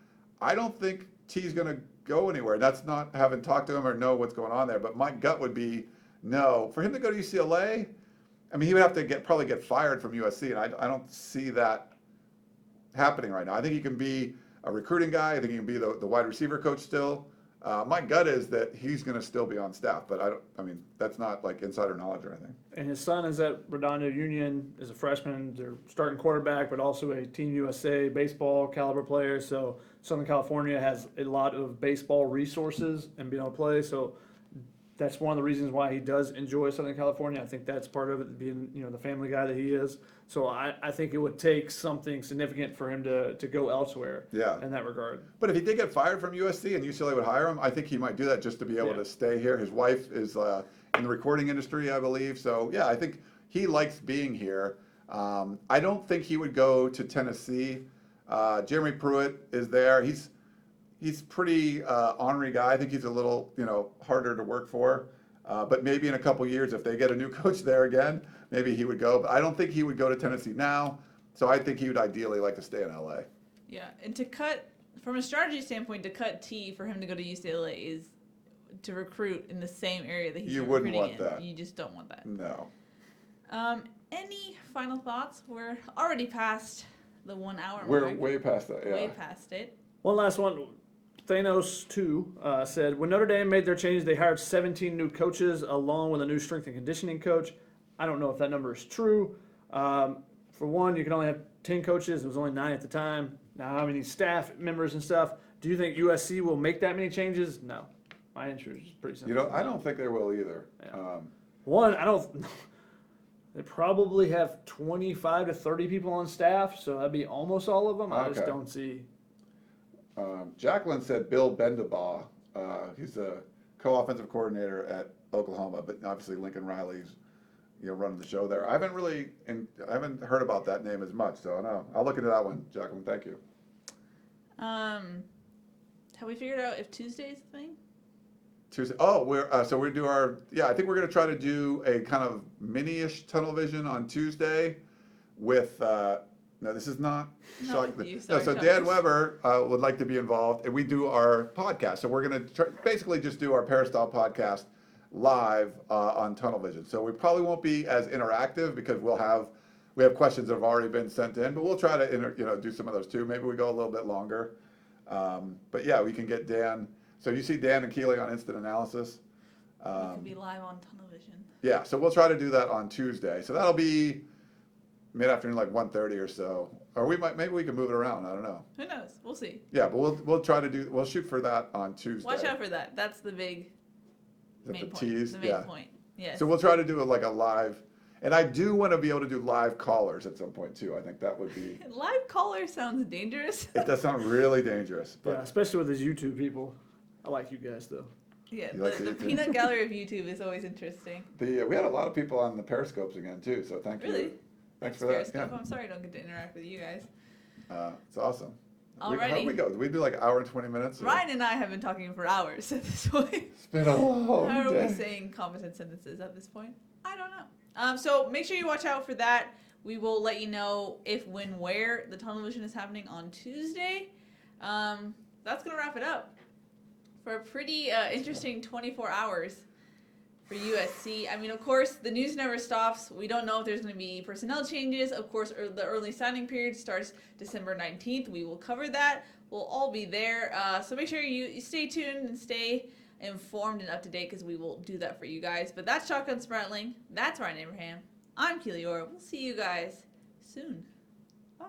I don't think T's going to go anywhere. That's not having talked to him or know what's going on there. But my gut would be no. For him to go to UCLA, I mean, he would have to probably get fired from USC, and I don't see that happening right now. I think he can be a recruiting guy. I think he can be the wide receiver coach still. My gut is that he's going to still be on staff, but I mean, that's not like insider knowledge or anything. And his son is at Redondo Union as a freshman. They're starting quarterback, but also a Team USA baseball caliber player. So Southern California has a lot of baseball resources and being able to play. So that's one of the reasons why he does enjoy Southern California. I think that's part of it, being the family guy that he is. So I think it would take something significant for him to go elsewhere. Yeah. In that regard. But if he did get fired from USC and UCLA would hire him, I think he might do that just to be able to stay here. His wife is in the recording industry, I believe. So yeah, I think he likes being here. I don't think he would go to Tennessee. Jeremy Pruitt is there. He's pretty ornery guy. I think he's a little, harder to work for. But maybe in a couple years, if they get a new coach there again, maybe he would go. But I don't think he would go to Tennessee now. So I think he would ideally like to stay in LA. Yeah, and from a strategy standpoint, to cut T for him to go to UCLA is to recruit in the same area that he's You recruiting wouldn't want in. that. You just don't want that. No. Any final thoughts? We're already past the 1 hour We're mark. way past that, yeah. Way past it. One last one. Thanos 2 said, when Notre Dame made their changes, they hired 17 new coaches along with a new strength and conditioning coach. I don't know if that number is true. For one, you can only have 10 coaches. It was only 9 at the time. Now, how many staff members and stuff? Do you think USC will make that many changes? No. My answer is pretty simple. I don't think they will either. Yeah. One, I don't. They probably have 25 to 30 people on staff, so that'd be almost all of them. I just Okay. don't see. Jacqueline said Bill Bendabaugh. He's a co-offensive coordinator at Oklahoma, but obviously Lincoln Riley's running the show there. I haven't heard about that name as much, so I know. I'll look into that one, Jacqueline. Thank you. Have we figured out if Tuesday is a thing? Tuesday. Oh, we do our. Yeah, I think we're going to try to do a kind of mini-ish tunnel vision on Tuesday with. No, this is not. Not with you, No, sorry, so Thomas. Dan Weber would like to be involved, and we do our podcast. So we're going to basically just do our Peristyle podcast live on Tunnel Vision. So we probably won't be as interactive because we have questions that have already been sent in, but we'll try to do some of those too. Maybe we go a little bit longer. But yeah, we can get Dan. So you see Dan and Keely on Instant Analysis. We could be live on Tunnel Vision. Yeah, so we'll try to do that on Tuesday. So that'll be mid-afternoon, like 1:30 or so. Or maybe we can move it around. I don't know. Who knows? We'll see. Yeah, but we'll shoot for that on Tuesday. Watch out for that. That's the big main point. tease? The main point. Yes. So we'll try to do a live, and I do want to be able to do live callers at some point too. I think that would be. Live caller sounds dangerous. It does sound really dangerous, but Yeah, especially with his YouTube people. I like you guys though. Yeah, You like the YouTube? peanut gallery of YouTube is always interesting. we had a lot of people on the Periscopes again too. So thank you. Really? Thanks for that. Periscope. Yeah. I'm sorry I don't get to interact with you guys. It's awesome. How Alrighty. did we go? Did we do like an hour and 20 minutes? or- Ryan and I have been talking for hours at this point. It's been a long How are day. we saying competent sentences at this point? I don't know. So make sure you watch out for that. We will let you know if, when, where the tunnel vision is happening on Tuesday. That's going to wrap it up for a pretty interesting 24 hours for USC. I mean, of course, the news never stops. We don't know if there's going to be personnel changes. Of course, the early signing period starts December 19th. We will cover that. We'll all be there. So make sure you stay tuned and stay informed and up to date because we will do that for you guys. But that's Shotgun Spratling. That's Ryan Abraham. I'm Keely Eure. We'll see you guys soon. Bye.